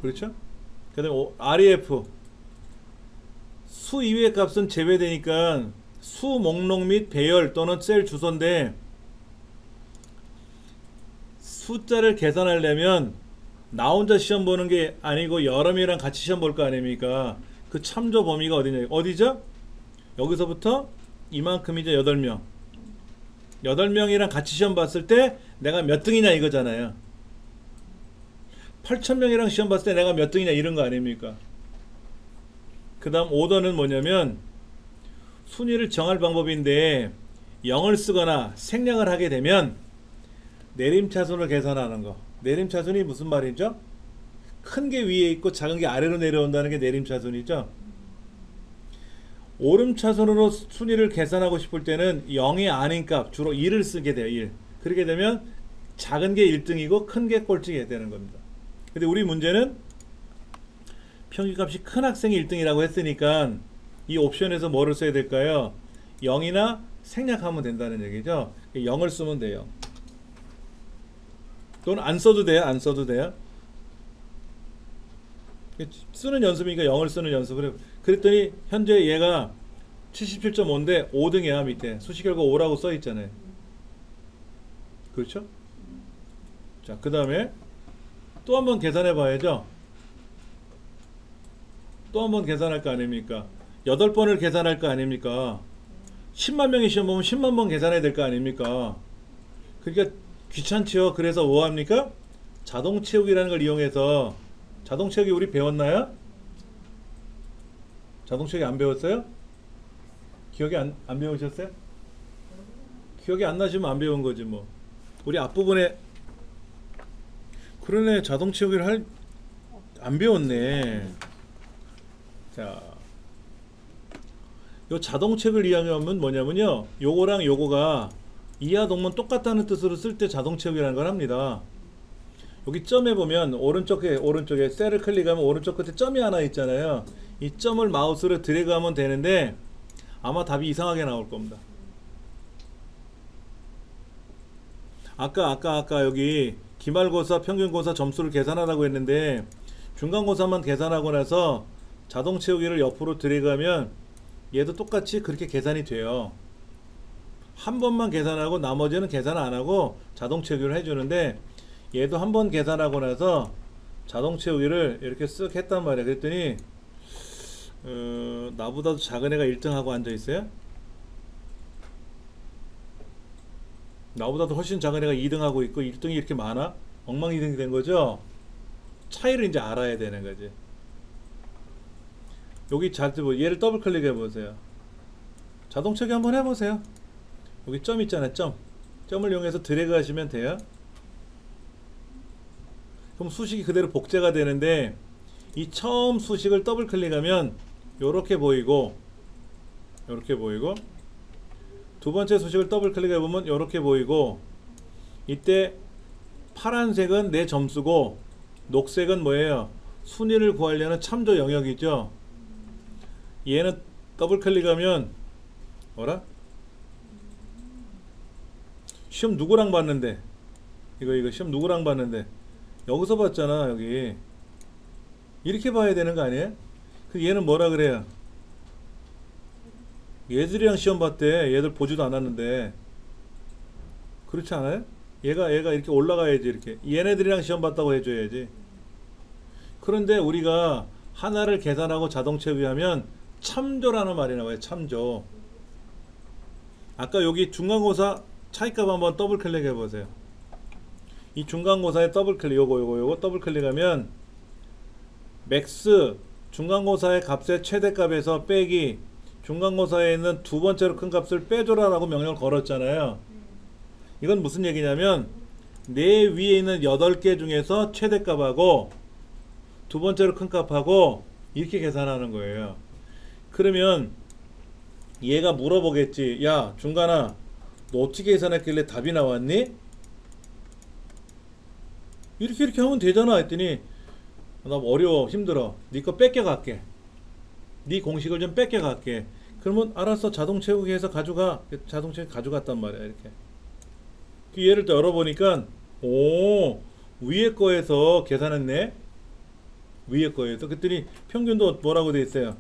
그렇죠? 그 다음에 REF 수 이외의 값은 제외되니까 수 목록 및 배열 또는 셀 주소인데 숫자를 계산하려면 나 혼자 시험 보는 게 아니고 여러 명이랑 같이 시험 볼 거 아닙니까? 그 참조 범위가 어디죠? 여기서부터 이만큼이죠. 8명 8명이랑 같이 시험 봤을 때 내가 몇 등이냐 이거잖아요. 8,000명이랑 시험 봤을 때 내가 몇 등이냐 이런 거 아닙니까? 그 다음 오더는 뭐냐면 순위를 정할 방법인데 0을 쓰거나 생략을 하게 되면 내림차순을 계산하는 거. 내림차순이 무슨 말이죠? 큰 게 위에 있고 작은 게 아래로 내려온다는 게 내림차순이죠. 오름차순으로 순위를 계산하고 싶을 때는 0이 아닌 값 주로 1을 쓰게 돼요. 1. 그렇게 되면 작은 게 1등이고 큰 게 꼴찌게 되는 겁니다. 근데 우리 문제는 평균값이 큰 학생이 1등이라고 했으니까 이 옵션에서 뭐를 써야 될까요? 0이나 생략하면 된다는 얘기죠. 0을 쓰면 돼요. 또는 안 써도 돼요. 쓰는 연습이니까 0을 쓰는 연습을 해요. 그랬더니 현재 얘가 77.5인데 5등이야. 밑에 수식결과 5라고 써 있잖아요. 그렇죠? 자, 그 다음에 또 한번 계산해 봐야죠. 또 한번 계산할 거 아닙니까? 8번을 계산할 거 아닙니까? 10만 명이 시험 보면 10만 번 계산해야 될 거 아닙니까? 그러니까 귀찮지요. 그래서 뭐 합니까? 자동 채우기라는 걸 이용해서 자동 채우기 우리 배웠나요? 자동 채우기 안 배웠어요? 기억이 안 배우셨어요? 기억이 안 나시면 안 배운 거지 뭐. 우리 앞부분에 그러네. 자동 채우기를 안 배웠네. 자, 요 자동책을 이야기하면 뭐냐면요, 요거랑 요거가 이하 동문 똑같다는 뜻으로 쓸 때 자동책이라는 걸 합니다. 여기 점에 보면 오른쪽에 셀을 클릭하면 오른쪽 끝에 점이 하나 있잖아요. 이 점을 마우스로 드래그하면 되는데 아마 답이 이상하게 나올 겁니다. 아까 여기 기말고사 평균고사 점수를 계산하라고 했는데 중간고사만 계산하고 나서 자동 채우기를 옆으로 드래그하면 얘도 똑같이 그렇게 계산이 돼요. 한 번만 계산하고 나머지는 계산 안하고 자동 채우기를 해주는데, 얘도 한 번 계산하고 나서 자동 채우기를 이렇게 쓱 했단 말이야. 그랬더니 나보다도 작은 애가 1등하고 앉아있어요. 나보다도 훨씬 작은 애가 2등하고 있고 1등이 이렇게 많아? 엉망이등이 된 거죠. 차이를 이제 알아야 되는 거지. 여기 얘를 더블 클릭해 보세요. 자동 채우기 한번 해보세요. 여기 점 있잖아요. 점을 이용해서 드래그 하시면 돼요. 그럼 수식이 그대로 복제가 되는데, 이 처음 수식을 더블 클릭하면 요렇게 보이고 두 번째 수식을 더블 클릭해 보면 요렇게 보이고, 이때 파란색은 내 점수고 녹색은 뭐예요? 순위를 구하려는 참조 영역이죠. 얘는 더블 클릭하면 뭐라? 시험 누구랑 봤는데? 이거 시험 누구랑 봤는데? 여기서 봤잖아. 여기 이렇게 봐야 되는 거 아니에요? 그 얘는 뭐라 그래요? 얘들이랑 시험 봤대. 얘들 보지도 않았는데. 그렇지 않아요? 얘가 이렇게 올라가야지. 이렇게 얘네들이랑 시험 봤다고 해줘야지. 그런데 우리가 하나를 계산하고 자동 채우기하면 참조라는 말이 나와요. 참조. 아까 여기 중간고사 차이값 한번 더블 클릭 해보세요. 이 중간고사에 더블 클릭, 요거 더블 클릭하면 맥스 중간고사의 값의 최대값에서 빼기 중간고사에 있는 두 번째로 큰 값을 빼줘라 라고 명령을 걸었잖아요. 이건 무슨 얘기냐면 내 위에 있는 8개 중에서 최대값하고 두 번째로 큰 값하고 이렇게 계산하는 거예요. 그러면 얘가 물어보겠지. 야 중간아, 너 어떻게 계산했길래 답이 나왔니? 이렇게 하면 되잖아 했더니, 나 어려워, 힘들어, 네 거 뺏겨갈게, 네 공식을 좀 뺏겨갈게. 그러면 알았어, 자동 채우기 해서 가져가. 자동 채우기 가져갔단 말이야. 이렇게 그 얘를 또 열어보니까 오, 위에 거에서 계산했네. 위에 거에서. 그랬더니 평균도 뭐라고 돼 있어요?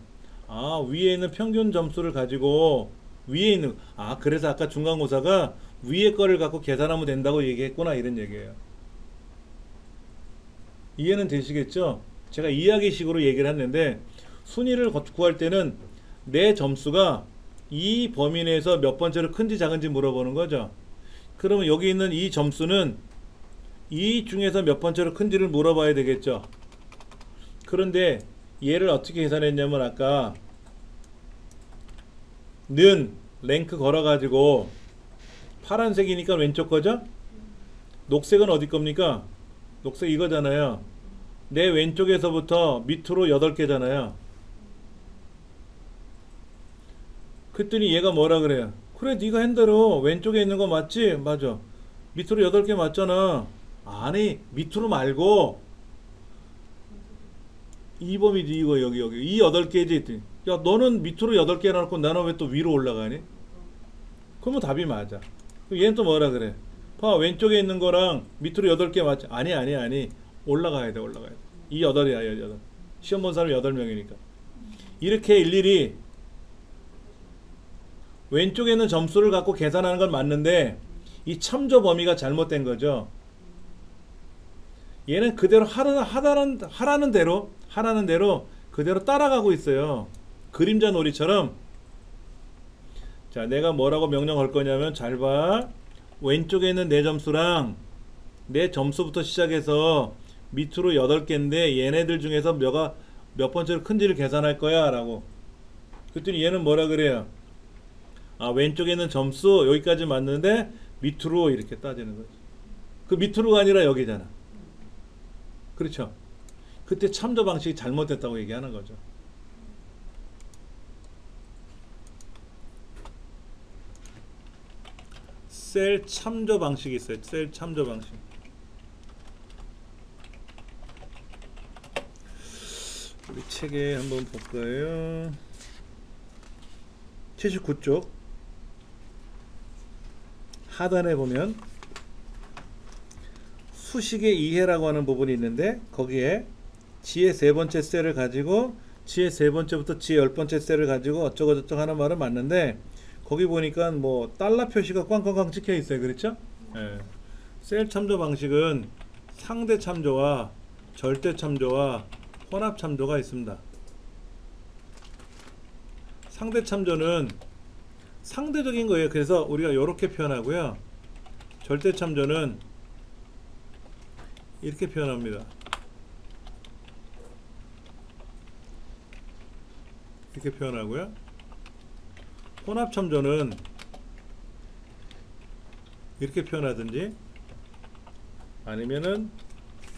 아, 위에 있는 평균 점수를 가지고 위에 있는, 아 그래서 아까 중간고사가 위에 거를 갖고 계산하면 된다고 얘기했구나, 이런 얘기예요. 이해는 되시겠죠? 제가 이야기식으로 얘기를 했는데, 순위를 구할 때는 내 점수가 이 범위 내에서 몇 번째로 큰지 작은지 물어보는 거죠. 그러면 여기 있는 이 점수는 이 중에서 몇 번째로 큰지를 물어봐야 되겠죠. 그런데 얘를 어떻게 계산했냐면, 아까 는 랭크 걸어가지고 파란색이니까 왼쪽 거죠? 녹색은 어디 겁니까? 녹색 이거잖아요. 내 왼쪽에서부터 밑으로 8개잖아요. 그랬더니 얘가 뭐라 그래요? 그래, 네가 한 대로 왼쪽에 있는 거 맞지? 맞아. 밑으로 8개 맞잖아. 아니, 밑으로 말고 이 범위지. 이거 여기 이 8개지. 야, 너는 밑으로 8개 해놓고 나는 왜 또 위로 올라가니? 그러면 답이 맞아. 얘는 또 뭐라 그래? 봐, 왼쪽에 있는 거랑 밑으로 8개 맞지? 아니. 올라가야 돼. 이 8이야, 8. 시험 본 사람이 8명이니까. 이렇게 일일이 왼쪽에 있는 점수를 갖고 계산하는 건 맞는데, 이 참조 범위가 잘못된 거죠. 얘는 그대로 하라는 대로 그대로 따라가고 있어요. 그림자 놀이처럼. 자, 내가 뭐라고 명령 걸 거냐면, 잘 봐. 왼쪽에 있는 내 점수랑 내 점수부터 시작해서 밑으로 8개인데 얘네들 중에서 몇 번째로 큰지를 계산할 거야 라고. 그랬더니 얘는 뭐라 그래요? 아, 왼쪽에 있는 점수 여기까지 맞는데 밑으로 이렇게 따지는 거지. 그 밑으로가 아니라 여기잖아. 그렇죠? 그때 참조 방식이 잘못됐다고 얘기하는 거죠. 셀 참조 방식이 있어요. 셀 참조 방식. 우리 책에 한번 볼까요? 79쪽 하단에 보면 수식의 이해라고 하는 부분이 있는데, 거기에 지의 세 번째 셀을 가지고 지의 세 번째부터 지의 열 번째 셀을 가지고 어쩌고 저쩌고 하는 말은 맞는데, 거기 보니까 뭐 달러 표시가 꽝꽝꽝 찍혀 있어요. 그렇죠? 예. 셀 참조 방식은 상대 참조와 절대 참조와 혼합 참조가 있습니다. 상대 참조는 상대적인 거예요. 그래서 우리가 이렇게 표현하고요. 절대 참조는 이렇게 표현합니다. 이렇게 표현하고요. 혼합 참조는 이렇게 표현하든지 아니면은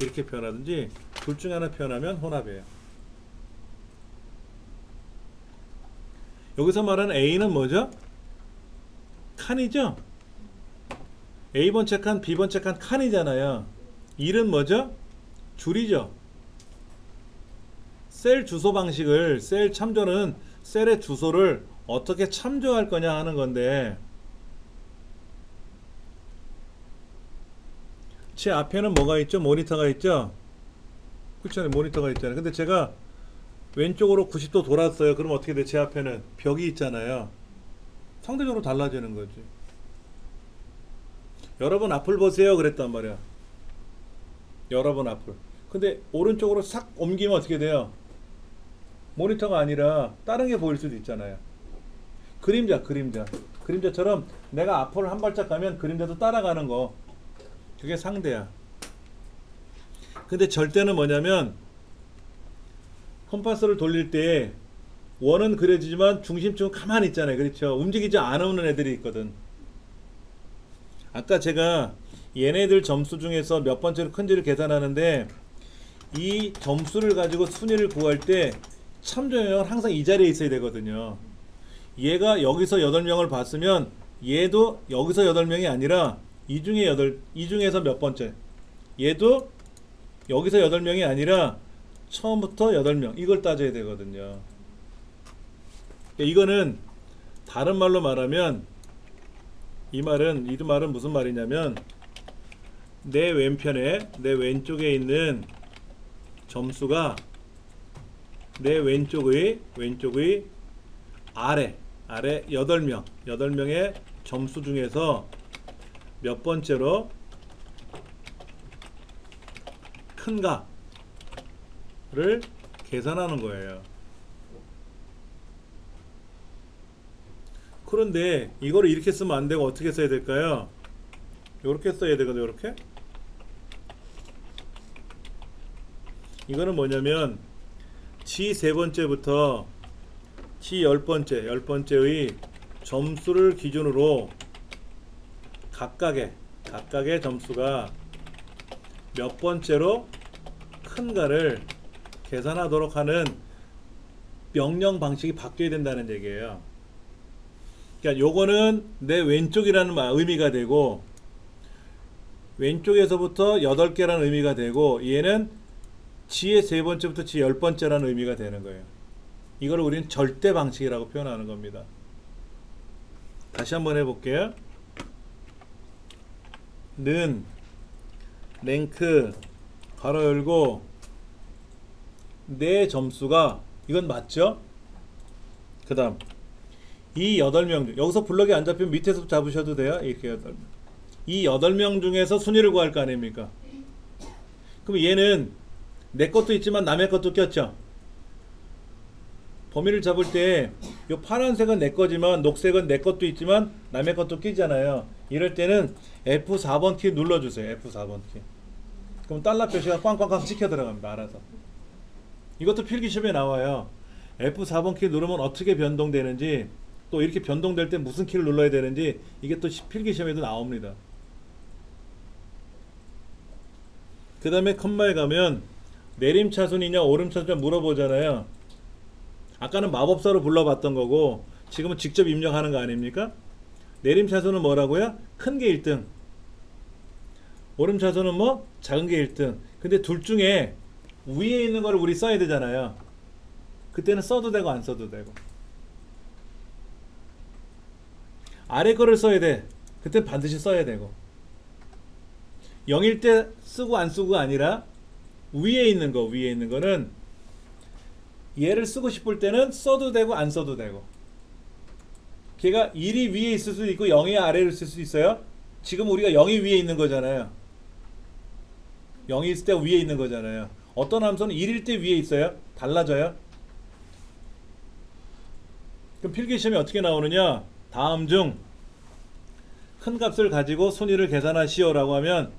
이렇게 표현하든지 둘 중에 하나 표현하면 혼합이에요. 여기서 말하는 A는 뭐죠? 칸이죠? A번째 칸, B번째 칸 칸이잖아요. 1은 뭐죠? 줄이죠. 셀 주소 방식을, 셀 참조는 셀의 주소를 어떻게 참조할 거냐 하는 건데, 제 앞에는 뭐가 있죠? 모니터가 있죠? 그렇잖아요. 모니터가 있잖아요. 근데 제가 왼쪽으로 90도 돌았어요. 그럼 어떻게 돼? 제 앞에는 벽이 있잖아요. 상대적으로 달라지는 거지. 여러분 앞을 보세요 그랬단 말이야. 여러분 앞을. 근데 오른쪽으로 싹 옮기면 어떻게 돼요? 모니터가 아니라 다른 게 보일 수도 있잖아요. 그림자처럼 내가 앞으로 한 발짝 가면 그림자도 따라가는 거, 그게 상대야. 근데 절대는 뭐냐면, 컴파스를 돌릴 때 원은 그려지지만 중심축은 가만히 있잖아요. 그렇죠? 움직이지 않는 애들이 있거든. 아까 제가 얘네들 점수 중에서 몇 번째로 큰지를 계산하는데, 이 점수를 가지고 순위를 구할 때 참조형은 항상 이 자리에 있어야 되거든요. 얘가 여기서 8명을 봤으면 얘도 여기서 8명이 아니라 이 중에서 몇 번째, 얘도 여기서 8명이 아니라 처음부터 8명, 이걸 따져야 되거든요. 이거는 다른 말로 말하면, 이 말은 무슨 말이냐면, 내 왼편에, 내 왼쪽에 있는 점수가 내 왼쪽의 아래 8명의 점수 중에서 몇 번째로 큰가를 계산하는 거예요. 그런데 이거를 이렇게 쓰면 안 되고 어떻게 써야 될까요? 이렇게 써야 되거든요. 이렇게. 이거는 뭐냐면, 지 세 번째부터 지 열 번째의 점수를 기준으로 각각의 점수가 몇 번째로 큰가를 계산하도록 하는 명령 방식이 바뀌어야 된다는 얘기예요. 그러니까 요거는 내 왼쪽이라는 의미가 되고, 왼쪽에서부터 8개라는 의미가 되고, 얘는 지의 세 번째부터 지 열 번째라는 의미가 되는 거예요. 이걸 우리는 절대 방식이라고 표현하는 겁니다. 다시 한번 해볼게요. 는 랭크 가로 열고 내 점수가, 이건 맞죠? 그 다음 이 8명 중, 여기서 블럭이 안 잡히면 밑에서 잡으셔도 돼요. 이렇게 8명. 이 8명 중에서 순위를 구할 거 아닙니까? 그럼 얘는 내 것도 있지만 남의 것도 꼈죠. 범위를 잡을 때 요 파란색은 내 거지만 녹색은 내 것도 있지만 남의 것도 끼잖아요. 이럴 때는 F4번 키 눌러주세요. F4번 키. 그럼 달러 표시가 꽝꽝꽝 찍혀 들어갑니다. 알아서. 이것도 필기시험에 나와요. F4번 키 누르면 어떻게 변동되는지, 또 이렇게 변동될 때 무슨 키를 눌러야 되는지, 이게 또 필기시험에도 나옵니다. 그 다음에 컴마에 가면 내림차순이냐 오름차순이냐 물어보잖아요. 아까는 마법사로 불러봤던 거고 지금은 직접 입력하는 거 아닙니까? 내림차순은 뭐라고요? 큰 게 1등. 오름차순은 뭐? 작은 게 1등. 근데 둘 중에 위에 있는 거를 우리 써야 되잖아요. 그때는 써도 되고 안 써도 되고. 아래 거를 써야 돼. 그때 반드시 써야 되고. 0일 때 쓰고 안 쓰고가 아니라 위에 있는 거는 얘를 쓰고 싶을 때는 써도 되고 안 써도 되고. 걔가 1이 위에 있을 수도 있고 0이 아래를 쓸 수 있어요. 지금 우리가 0이 위에 있는 거잖아요. 0이 있을 때 위에 있는 거잖아요. 어떤 함수는 1일 때 위에 있어요. 달라져요. 그럼 필기시험에 어떻게 나오느냐? 다음 중 큰 값을 가지고 순위를 계산하시오 라고 하면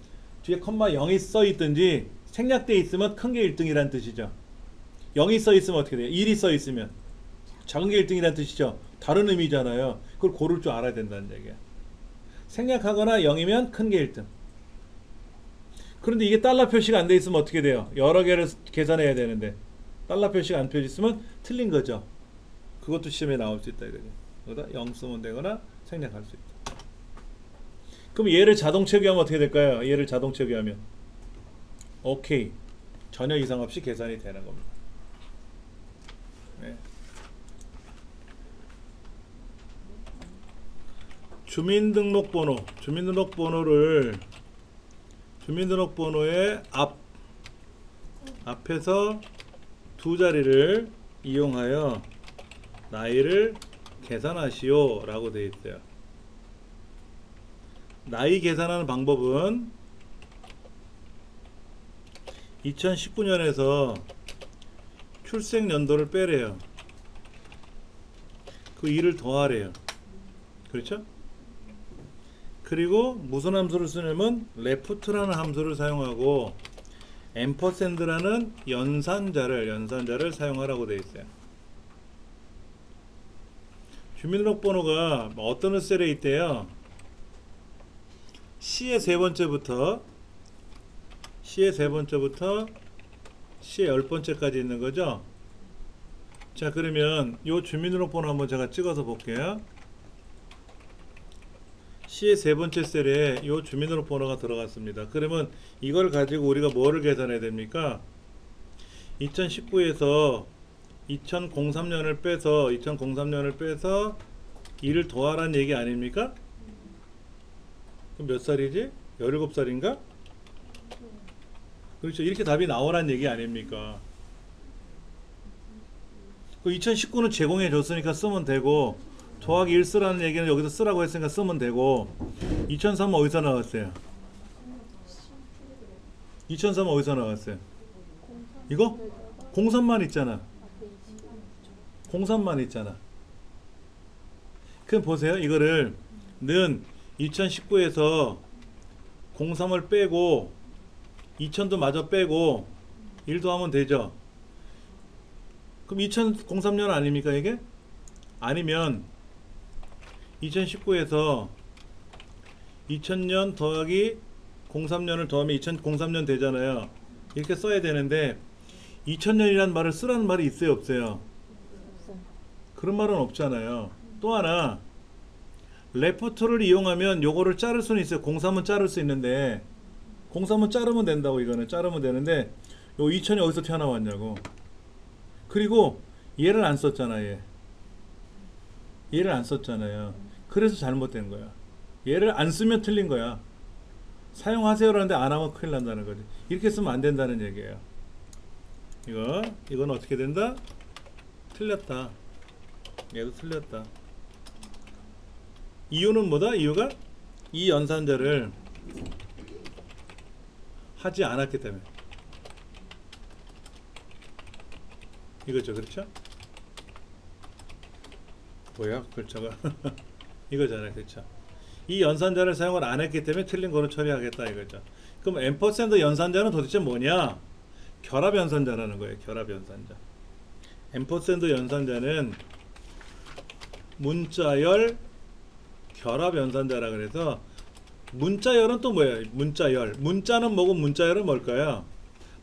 뒤에 컴마 0이 써 있든지 생략되어 있으면 큰 게 1등이란 뜻이죠. 0이 써 있으면 어떻게 돼요? 1이 써 있으면 작은 게 1등이란 뜻이죠. 다른 의미잖아요. 그걸 고를 줄 알아야 된다는 얘기야. 생략하거나 0이면 큰 게 1등. 그런데 이게 달러 표시가 안 돼 있으면 어떻게 돼요? 여러 개를 계산해야 되는데 달러 표시가 안 펴져 있으면 틀린 거죠. 그것도 시험에 나올 수 있다 이거죠. 여기다 0 쓰면 되거나 생략할 수 있다. 그럼 얘를 자동 체계하면 어떻게 될까요? 얘를 자동 체계하면 오케이. 전혀 이상 없이 계산이 되는 겁니다. 네. 주민등록번호의 앞에서 두 자리를 이용하여 나이를 계산하시오 라고 되어 있어요. 나이 계산하는 방법은 2019년에서 출생연도를 빼래요. 그 2를 더하래요. 그렇죠? 그리고 무슨 함수를 쓰냐면 left라는 함수를 사용하고 ampersand라는 연산자를 사용하라고 되어 있어요. 주민등록번호가 어떤 셀에 있대요? C의 세 번째부터 C의 10번째까지 있는 거죠. 자, 그러면 요 주민등록번호 한번 제가 찍어서 볼게요. C의 세 번째 셀에 요 주민등록번호가 들어갔습니다. 그러면 이걸 가지고 우리가 뭐를 계산해야 됩니까? 2019에서 2003년을 빼서 2를 더하라는 얘기 아닙니까? 그럼 몇 살이지? 17살인가? 그렇죠. 이렇게 답이 나오라는 얘기 아닙니까? 그 2019는 제공해 줬으니까 쓰면 되고, 더하기 1 쓰라는 얘기는 여기서 쓰라고 했으니까 쓰면 되고, 2003은 어디서 나왔어요? 2003은 어디서 나왔어요? 이거? 03만 있잖아. 03만 있잖아. 그럼 보세요. 이거를 는 2019에서 03을 빼고 2000도 마저 빼고 1도 하면 되죠. 그럼 2003년 아닙니까 이게? 아니면 2019에서 2000년 더하기 03년을 더하면 2003년 되잖아요. 이렇게 써야 되는데 2000년이라는 말을 쓰라는 말이 있어요 없어요? 그런 말은 없잖아요. 또 하나 레프트를 이용하면 요거를 자를 수는 있어요. 03은 자를 수 있는데 03은 자르면 된다고. 이거는 자르면 되는데 요 2000이 어디서 튀어나왔냐고. 그리고 얘를 안 썼잖아. 얘를 안 썼잖아요. 그래서 잘못된 거야. 얘를 안 쓰면 틀린 거야. 사용하세요라는데 안 하면 큰일 난다는 거지. 이렇게 쓰면 안 된다는 얘기예요. 이건 어떻게 된다? 틀렸다. 얘도 틀렸다. 이유는 뭐다? 이유가 이 연산자를 하지 않았기 때문에. 이거죠. 그렇죠? 뭐야? 글자가 이거잖아요. 그렇죠? 이 연산자를 사용을 안 했기 때문에 틀린 거로 처리하겠다 이거죠. 그럼 앰퍼샌드 연산자는 도대체 뭐냐? 결합 연산자라는 거예요. 결합 연산자. 앰퍼샌드 연산자는 문자열 결합 연산자라 그래서 문자열은 또 뭐예요? 문자열. 문자는 뭐고 문자열은 뭘까요?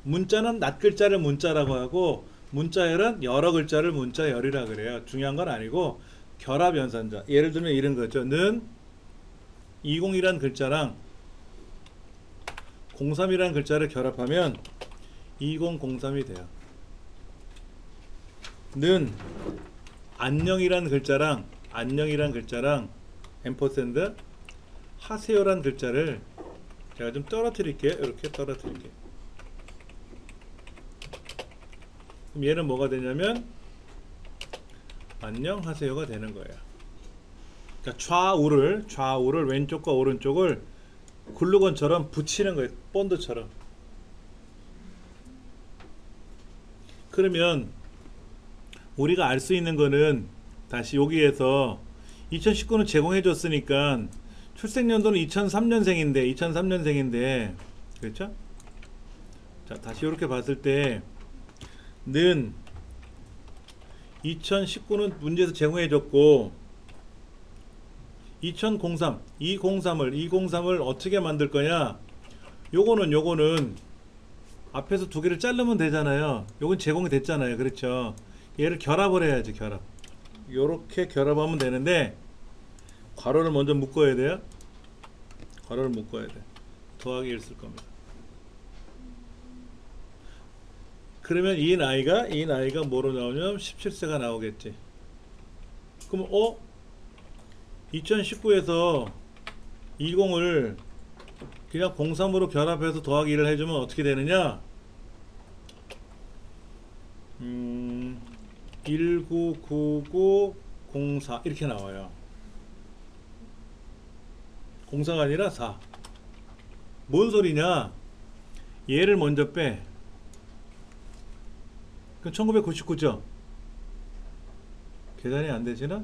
문자는 낱글자를 문자라고 하고 문자열은 여러 글자를 문자열이라 그래요. 중요한 건 아니고 결합 연산자. 예를 들면 이런 거죠. 는 20이란 글자랑 03이란 글자를 결합하면 2003이 돼요. 는 안녕이란 글자랑 앰퍼샌드 하세요란 글자를 제가 좀 떨어뜨릴게요. 이렇게 떨어뜨릴게요. 그럼 얘는 뭐가 되냐면 안녕하세요가 되는 거예요. 그러니까 좌우를 왼쪽과 오른쪽을 글루건처럼 붙이는 거예요. 본드처럼. 그러면 우리가 알 수 있는 거는 다시 여기에서 2019는 제공해 줬으니까 출생연도는 2003년생인데 그렇죠? 자, 다시 이렇게 봤을 때 는 2019는 문제에서 제공해 줬고 2003을 어떻게 만들 거냐? 요거는 앞에서 두 개를 자르면 되잖아요. 요건 제공이 됐잖아요. 그렇죠? 얘를 결합을 해야지. 결합. 요렇게 결합하면 되는데 괄호를 먼저 묶어야 돼요. 괄호를 묶어야 돼. 더하기 1 쓸 겁니다. 그러면 이 나이가 뭐로 나오냐면 17세가 나오겠지. 그럼 2019에서 20을 그냥 03으로 결합해서 더하기 1을 해주면 어떻게 되느냐? 199904 이렇게 나와요. 04가 아니라 4. 뭔 소리냐? 얘를 먼저 빼. 그럼 1999죠? 계산이 안 되시나?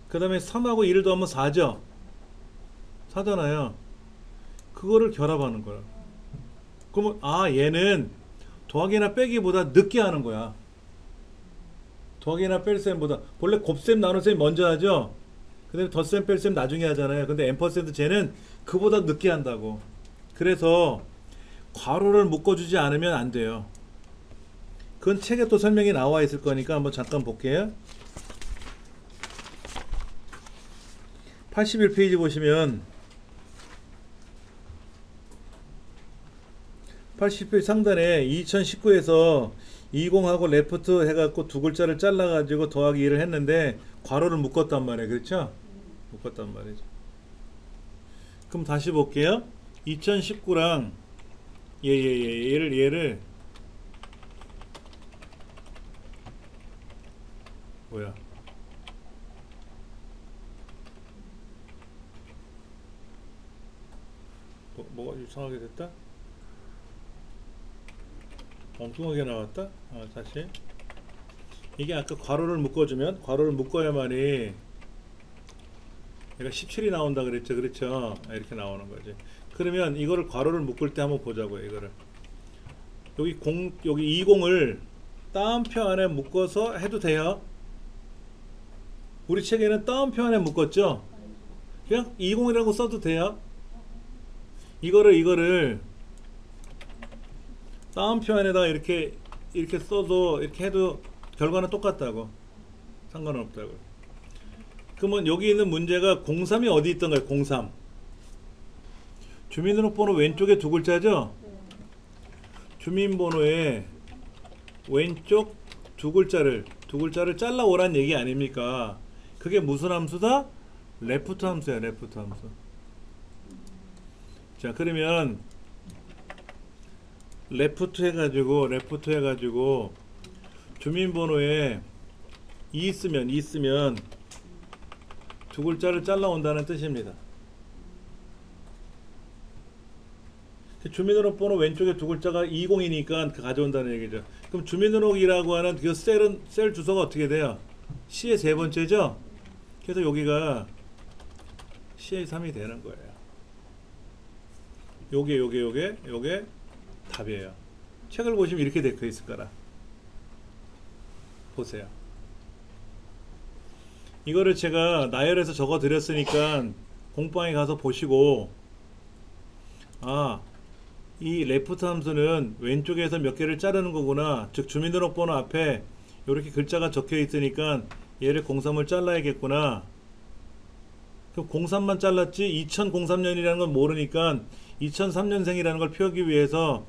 그 다음에 3하고 1을 더하면 4죠? 4잖아요. 그거를 결합하는 거야. 그러면 얘는 더하기나 빼기보다 늦게 하는 거야. 더하기나 뺄셈보다 원래 곱셈 나눗셈 먼저 하죠. 그 다음에 덧셈 뺄셈 나중에 하잖아요. 근데 앰퍼센트 쟤는 그보다 늦게 한다고. 그래서 괄호를 묶어주지 않으면 안 돼요. 그건 책에 또 설명이 나와 있을 거니까 한번 잠깐 볼게요. 81페이지 보시면 80페이지 상단에 2019에서 20하고 레프트 해갖고 두 글자를 잘라가지고 더하기 1을 했는데 괄호를 묶었단 말이에요. 그렇죠? 묶었단 말이죠. 그럼 다시 볼게요. 2019랑 얘를 뭐야? 뭐가 이상하게 됐다? 엉뚱하게 나왔다? 다시. 이게 아까 괄호를 묶어야만이 얘가 17이 나온다 그랬죠. 그렇죠? 이렇게 나오는 거지. 그러면 이거를 괄호를 묶을 때 한번 보자고요. 이거를 여기 20을 따옴표 안에 묶어서 해도 돼요. 우리 책에는 따옴표 안에 묶었죠. 그냥 20이라고 써도 돼요. 이거를 따옴표 안에다가 이렇게 써도 이렇게 해도 결과는 똑같다고. 상관없다고. 그러면 여기 있는 문제가 03이 어디 있던가요? 03. 주민등록번호 왼쪽에 두 글자죠? 주민번호에 왼쪽 두 글자를 잘라오란 얘기 아닙니까? 그게 무슨 함수다? 레프트 함수야. 레프트 함수. 자, 그러면 레프트 해가지고 주민번호에 이 있으면 두 글자를 잘라온다는 뜻입니다. 주민등록번호 왼쪽에 두 글자가 20이니까 가져온다는 얘기죠. 그럼 주민등록이라고 하는 그 셀 주소가 어떻게 돼요? C의 세 번째죠? 그래서 여기가 C의 3이 되는 거예요. 요게 답이에요. 책을 보시면 이렇게 되어 있을 거라. 보세요. 이거를 제가 나열해서 적어 드렸으니까 공방에 가서 보시고 이 레프트 함수는 왼쪽에서 몇 개를 자르는 거구나. 즉 주민등록번호 앞에 이렇게 글자가 적혀 있으니까 얘를 03을 잘라야겠구나. 그럼 03만 잘랐지 2003년이라는 건 모르니까 2003년생이라는 걸 표기 위해서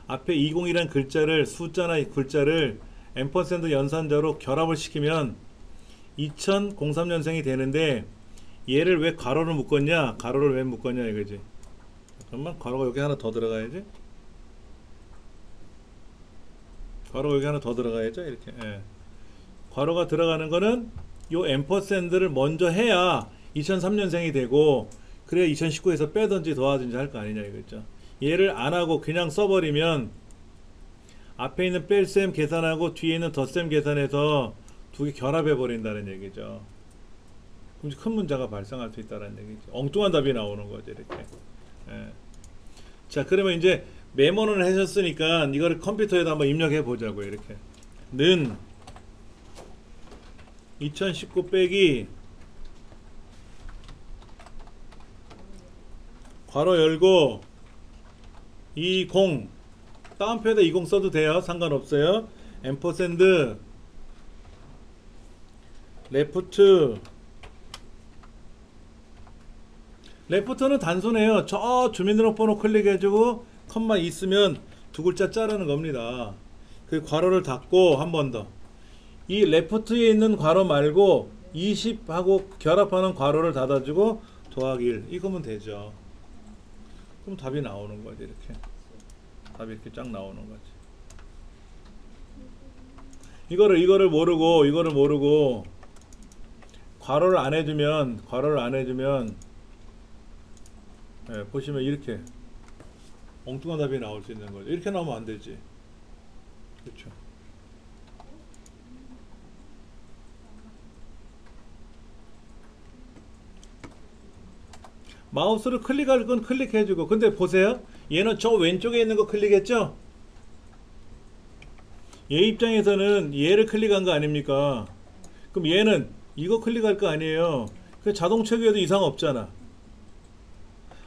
앞에 20이라는 글자를 숫자나 글자를 앰퍼센드 연산자로 결합을 시키면 2003년생이 되는데 얘를 왜 괄호를 묶었냐? 가로를 왜 묶었냐 이거지. 잠깐만 괄호가 여기 하나 더 들어가야지. 괄호가 여기 하나 더 들어가야죠. 이렇게. 예. 괄호가 들어가는 거는 요 앰퍼센드를 먼저 해야 2003년생이 되고 그래야 2019에서 빼든지 더하든지 할 거 아니냐 이거죠. 얘를 안 하고 그냥 써버리면 앞에 있는 뺄셈 계산하고 뒤에 있는 덧셈 계산해서 두 개 결합해 버린다는 얘기죠. 그럼 큰 문제가 발생할 수 있다는 얘기죠. 엉뚱한 답이 나오는 거죠 이렇게. 예. 자 그러면 이제 메모는 하셨으니까 이거를 컴퓨터에다 한번 입력해 보자고요. 이렇게 는 2019 빼기 괄호 열고 20 따옴표에다 20 써도 돼요. 상관없어요. 앰퍼센드 레프트는 단순해요. 저 주민등록번호 클릭해주고 컴마 있으면 두 글자 자르는 겁니다. 그 괄호를 닫고 한 번 더. 이 레프트에 있는 괄호 말고 20하고 결합하는 괄호를 닫아주고 더하기 1 이거면 되죠. 그럼 답이 나오는 거지 이렇게. 답이 이렇게 쫙 나오는 거지. 이거를 모르고 괄호를 안 해주면 예, 보시면 이렇게 엉뚱한 답이 나올 수 있는 거죠. 이렇게 나오면 안 되지. 그렇죠. 마우스를 클릭할 건 클릭해주고 근데 보세요. 얘는 저 왼쪽에 있는 거 클릭했죠? 얘 입장에서는 얘를 클릭한 거 아닙니까? 그럼 얘는 이거 클릭할 거 아니에요. 그 자동 체크해도 이상 없잖아.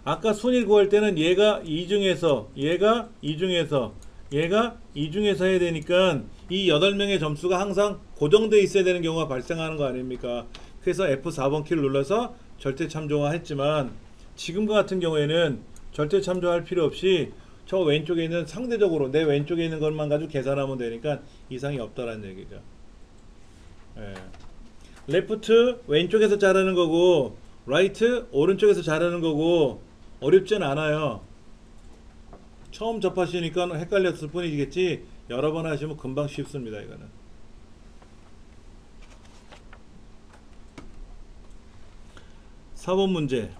아까 순위를 구할 때는 얘가 이 중에서 얘가 이 중에서 해야 되니까 이 8명의 점수가 항상 고정되어 있어야 되는 경우가 발생하는 거 아닙니까? 그래서 F4번 키를 눌러서 절대 참조화 했지만 지금과 같은 경우에는 절대 참조할 필요 없이 저 왼쪽에 있는 상대적으로 내 왼쪽에 있는 것만 가지고 계산하면 되니까 이상이 없다라는 얘기죠. 예. 레프트 왼쪽에서 자르는 거고 라이트 오른쪽에서 자르는 거고 어렵진 않아요. 처음 접하시니까 헷갈렸을 뿐이겠지 여러 번 하시면 금방 쉽습니다. 이거는 사번 문제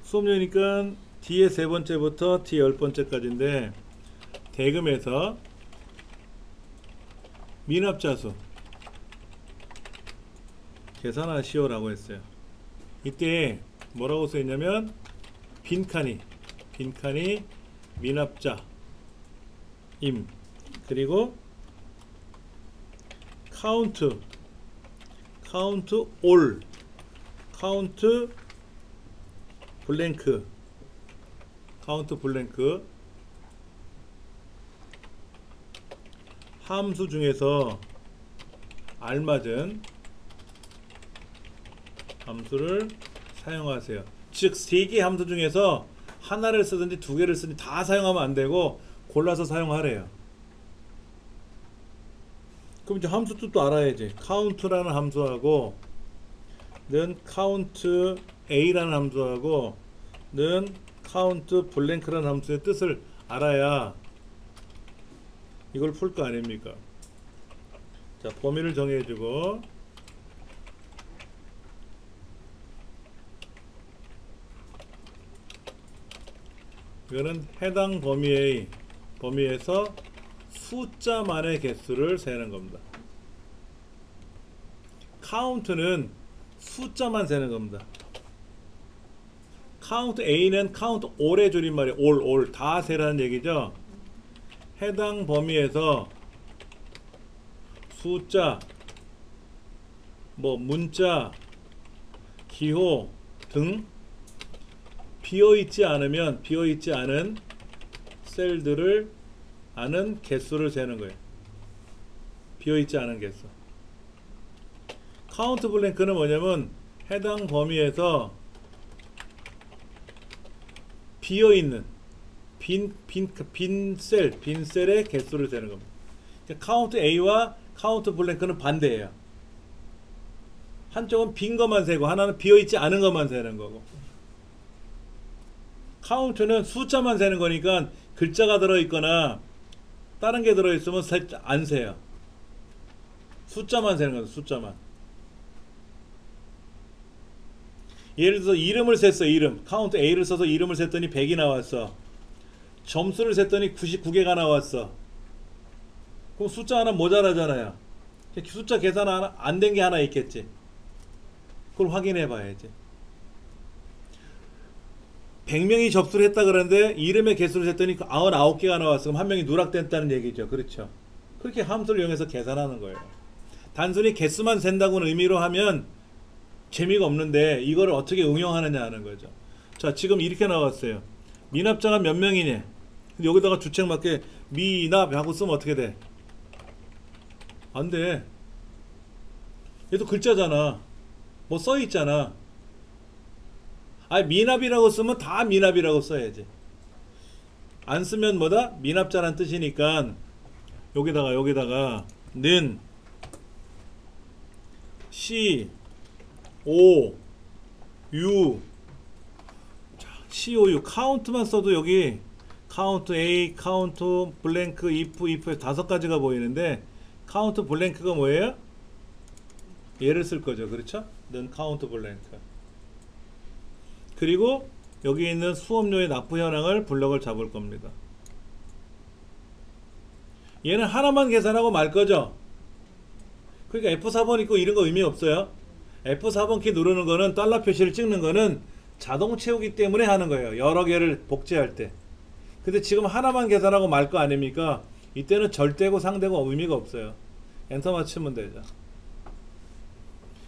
수업료니까 D의 세 번째부터 D 10번째까지인데 대금에서 미납자수 계산하시오라고 했어요. 이때 뭐라고 써있냐면 빈칸이 미납자임 그리고 카운트 올 카운트 블랭크 함수 중에서 알맞은 함수를 사용하세요. 즉 3개 함수 중에서 하나를 쓰든지 2개를 쓰든지 다 사용하면 안 되고 골라서 사용하래요. 그럼 이제 함수 뜻도 알아야지. 카운트라는 함수하고 는 카운트 A라는 함수하고 는 카운트 블랭크라는 함수의 뜻을 알아야 이걸 풀 거 아닙니까? 자, 범위를 정해주고 이거는 해당 범위에서 숫자만의 개수를 세는 겁니다. 카운트는 숫자만 세는 겁니다. 카운트 A는 카운트 all의 줄임말이에요. all 다 세라는 얘기죠. 해당 범위에서 숫자, 문자, 기호 등 비어있지 않은 셀들을 아는 개수를 세는 거예요. 비어있지 않은 개수. 카운트 블랭크는 뭐냐면 해당 범위에서 비어있는 빈 셀의 개수를 세는 겁니다. 카운트 A와 카운트 블랭크는 반대예요. 한쪽은 빈 것만 세고 하나는 비어있지 않은 것만 세는 거고. 카운트는 숫자만 세는 거니까 글자가 들어있거나 다른 게 들어있으면 안 세요. 숫자만 세는 거죠. 숫자만. 예를 들어서 이름을 셌어. 이름. 카운트 A를 써서 이름을 셌더니 100이 나왔어. 점수를 셌더니 99개가 나왔어. 그럼 숫자 하나 모자라잖아요. 숫자 계산 안 된 게 하나 있겠지. 그걸 확인해 봐야지. 100명이 접수를 했다 그러는데 이름의 개수를 셌더니 99개가 나왔어. 그럼 한 명이 누락됐다는 얘기죠. 그렇죠. 그렇게 함수를 이용해서 계산하는 거예요. 단순히 개수만 센다고는 의미로 하면 재미가 없는데 이거를 어떻게 응용하느냐 하는 거죠. 자, 지금 이렇게 나왔어요. 미납자가 몇 명이냐. 여기다가 주책 맞게 미납하고 쓰면 어떻게 돼? 안 돼. 얘도 글자잖아. 뭐 써있잖아. 미납이라고 쓰면 다 미납이라고 써야지. 안 쓰면 뭐다? 미납자란 뜻이니까 여기다가 는 C O U C O U 카운트만 써도 여기 카운트 A, 카운트 블랭크, if 다섯 가지가 보이는데 카운트 블랭크가 뭐예요? 얘를 쓸 거죠. 그렇죠? 는 카운트 블랭크. 그리고 여기 있는 수업료의 납부 현황을 블럭을 잡을 겁니다. 얘는 하나만 계산하고 말 거죠. 그러니까 F4번 있고 이런 거 의미 없어요. F4번 키 누르는 거는 달러 표시를 찍는 거는 자동 채우기 때문에 하는 거예요. 여러 개를 복제할 때. 근데 지금 하나만 계산하고 말 거 아닙니까? 이때는 절대고 상대고 의미가 없어요. 엔터만 치면 되죠.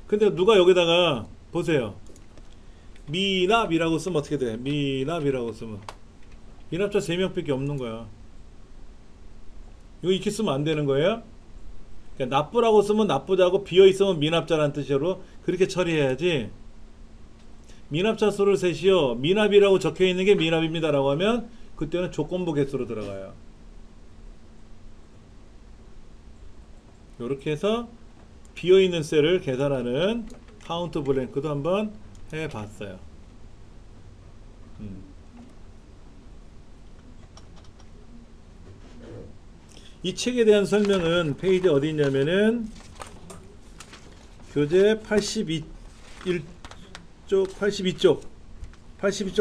근데 누가 여기다가 보세요. 미납이라고 쓰면 어떻게 돼? 미납이라고 쓰면 미납자 3명밖에 없는 거야. 이거 이렇게 쓰면 안 되는 거예요? 그러니까 납부라고 쓰면 납부자고 비어있으면 미납자라는 뜻으로 그렇게 처리해야지. 미납자 수를 셋이요 미납이라고 적혀있는 게 미납입니다 라고 하면 그때는 조건부 개수로 들어가요. 이렇게 해서 비어있는 셀을 계산하는 카운트 블랭크도 한번 해봤어요. 이 책에 대한 설명은 페이지 어디 있냐면은 교재 82쪽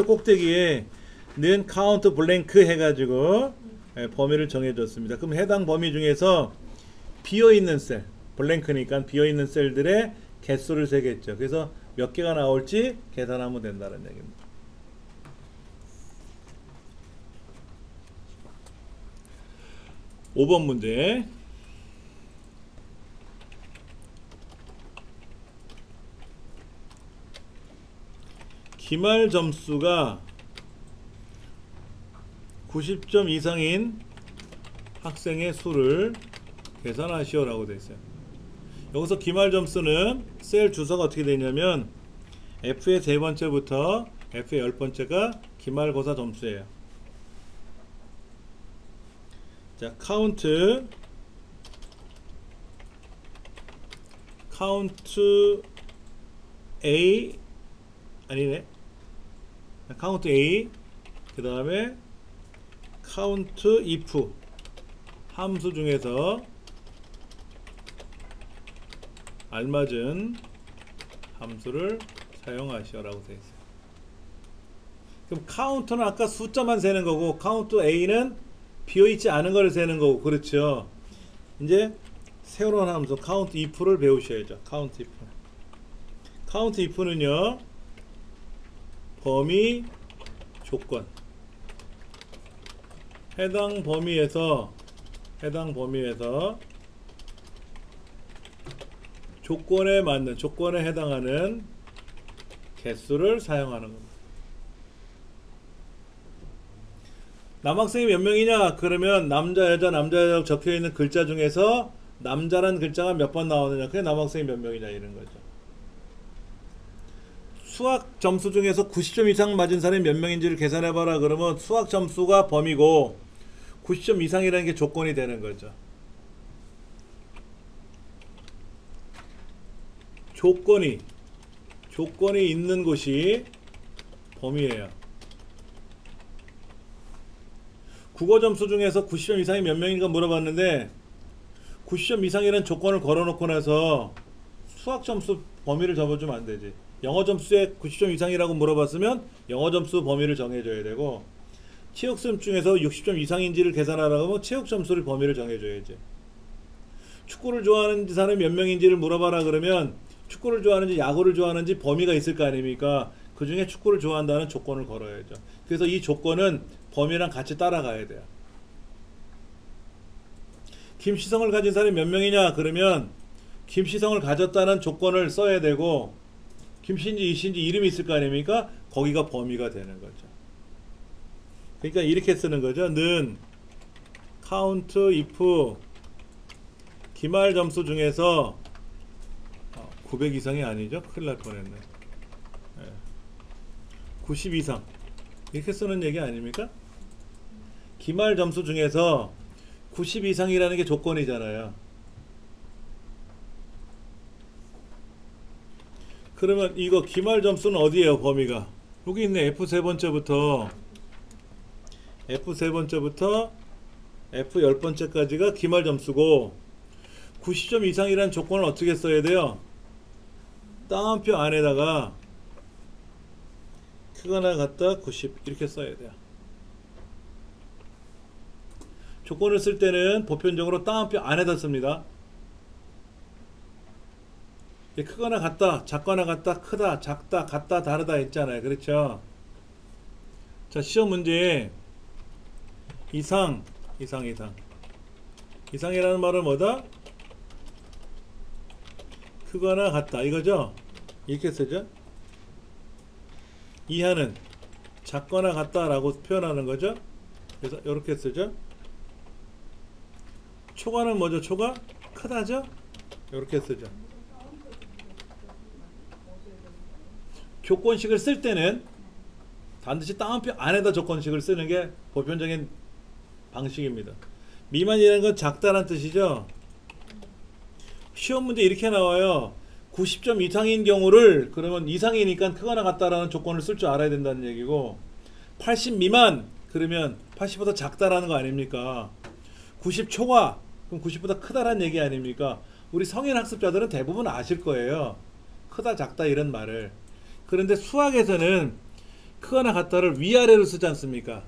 꼭대기에 는 카운트 블랭크 해가지고 범위를 정해줬습니다. 그럼 해당 범위 중에서 비어있는 셀, 블랭크니까 비어있는 셀들의 개수를 세겠죠. 그래서 몇 개가 나올지 계산하면 된다는 얘기입니다. (5번) 문제. 기말 점수가 90점 이상인 학생의 수를 계산하시오 라고 되어 있어요. 여기서 기말 점수는 셀 주소가 어떻게 되냐면 F의 3번째부터 F의 10번째가 기말고사 점수예요. 자, 카운트 A 아니네. 카운트 A 그 다음에 카운트 if 함수 중에서 알맞은 함수를 사용하시오라고 되어 있어요. 그럼 카운트는 아까 숫자만 세는 거고 카운트 A는 비어있지 않은 걸 세는 거고 그렇죠. 이제 새로운 함수 카운트 if를 배우셔야죠. 카운트 if. 카운트 if는요 범위 조건 해당 범위에서 조건에 맞는 조건에 해당하는 개수를 사용하는 겁니다. 남학생이 몇 명이냐? 그러면 남자 여자 남자 여자 적혀있는 글자 중에서 남자란 글자가 몇 번 나오느냐, 그게 남학생이 몇 명이냐 이런 거죠. 수학 점수 중에서 90점 이상 맞은 사람이 몇 명인지를 계산해봐라 그러면 수학 점수가 범위고 90점 이상이라는 게 조건이 되는 거죠. 조건이 있는 곳이 범위예요. 국어 점수 중에서 90점 이상이 몇 명인가 물어봤는데 90점 이상이라는 조건을 걸어놓고 나서 수학 점수 범위를 잡아주면 안 되지. 영어 점수에 90점 이상이라고 물어봤으면 영어 점수 범위를 정해줘야 되고, 체육 시험 중에서 60점 이상인지를 계산하라고 하면 체육 점수를 범위를 정해줘야지. 축구를 좋아하는 사람이 몇 명인지를 물어봐라 그러면 축구를 좋아하는지 야구를 좋아하는지 범위가 있을 거 아닙니까? 그 중에 축구를 좋아한다는 조건을 걸어야죠. 그래서 이 조건은 범위랑 같이 따라가야 돼요. 김시성을 가진 사람이 몇 명이냐 그러면 김시성을 가졌다는 조건을 써야 되고, 김씨인지 이씨인지 이름이 있을 거 아닙니까? 거기가 범위가 되는 거죠. 그러니까 이렇게 쓰는 거죠. 는 count if 기말 점수 중에서 900 이상이 아니죠? 큰일 날 뻔했네. 90 이상 이렇게 쓰는 얘기 아닙니까? 기말 점수 중에서 90 이상이라는 게 조건이잖아요. 그러면 이거 기말 점수는 어디에요? 범위가 여기 있네. F 세 번째부터 F 10번째까지가 기말 점수고, 90점 이상이라는 조건을 어떻게 써야 돼요? 따옴표 안에다가 크거나 같다 90 이렇게 써야 돼요. 조건을 쓸 때는 보편적으로 따옴표 안에다 씁니다. 크거나 같다, 작거나 같다, 크다, 작다, 같다, 다르다 있잖아요. 그렇죠? 자, 시험 문제에 이상이라는 말은 뭐다? 크거나 같다 이거죠? 이렇게 쓰죠? 이하는 작거나 같다 라고 표현하는 거죠? 그래서 이렇게 쓰죠? 초과는 뭐죠? 초과? 크다죠? 이렇게 쓰죠. 조건식을 쓸 때는 반드시 따옴표 안에다 조건식을 쓰는 게 보편적인 방식입니다. 미만이라는 건 작다란 뜻이죠. 시험 문제 이렇게 나와요. 90점 이상인 경우를 그러면 이상이니까 크거나 같다라는 조건을 쓸 줄 알아야 된다는 얘기고, 80 미만 그러면 80보다 작다라는 거 아닙니까? 90 초과 그럼 90보다 크다라는 얘기 아닙니까? 우리 성인 학습자들은 대부분 아실 거예요. 크다 작다 이런 말을. 그런데 수학에서는 크거나 같다를 위아래로 쓰지 않습니까?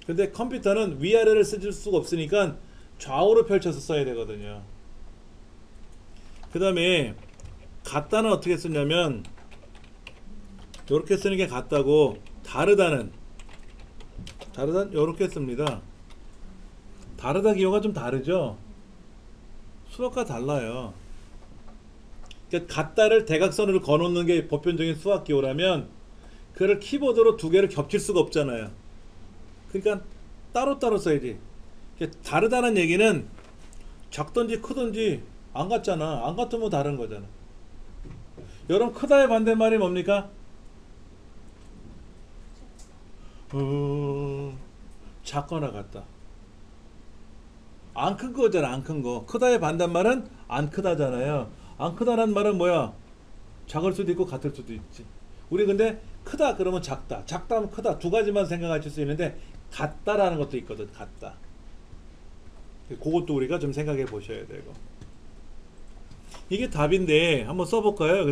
근데 컴퓨터는 위아래를 쓸 수가 없으니까 좌우로 펼쳐서 써야 되거든요. 그 다음에 같다는 어떻게 쓰냐면 이렇게 쓰는 게 같다고, 다르다는 이렇게 씁니다. 다르다 기호가 좀 다르죠? 수학과 달라요. 그러니까 같다를 대각선으로 거놓는 게 보편적인 수학 기호라면 그를 키보드로 두 개를 겹칠 수가 없잖아요. 그러니까 따로따로 써야지. 다르다는 얘기는 작든지 크든지 안 같잖아. 안 같으면 다른 거잖아. 여러분, 크다의 반대말이 뭡니까? 작거나 같다. 안 큰 거잖아. 안 큰 거. 크다의 반대말은 안 크다잖아요. 안 크다는 말은 뭐야? 작을 수도 있고 같을 수도 있지. 우리 근데 크다 그러면 작다, 작다면 크다, 두 가지만 생각하실 수 있는데 같다라는 것도 있거든. 같다. 그것도 우리가 좀 생각해 보셔야 되고. 이게 답인데 한번 써볼까요?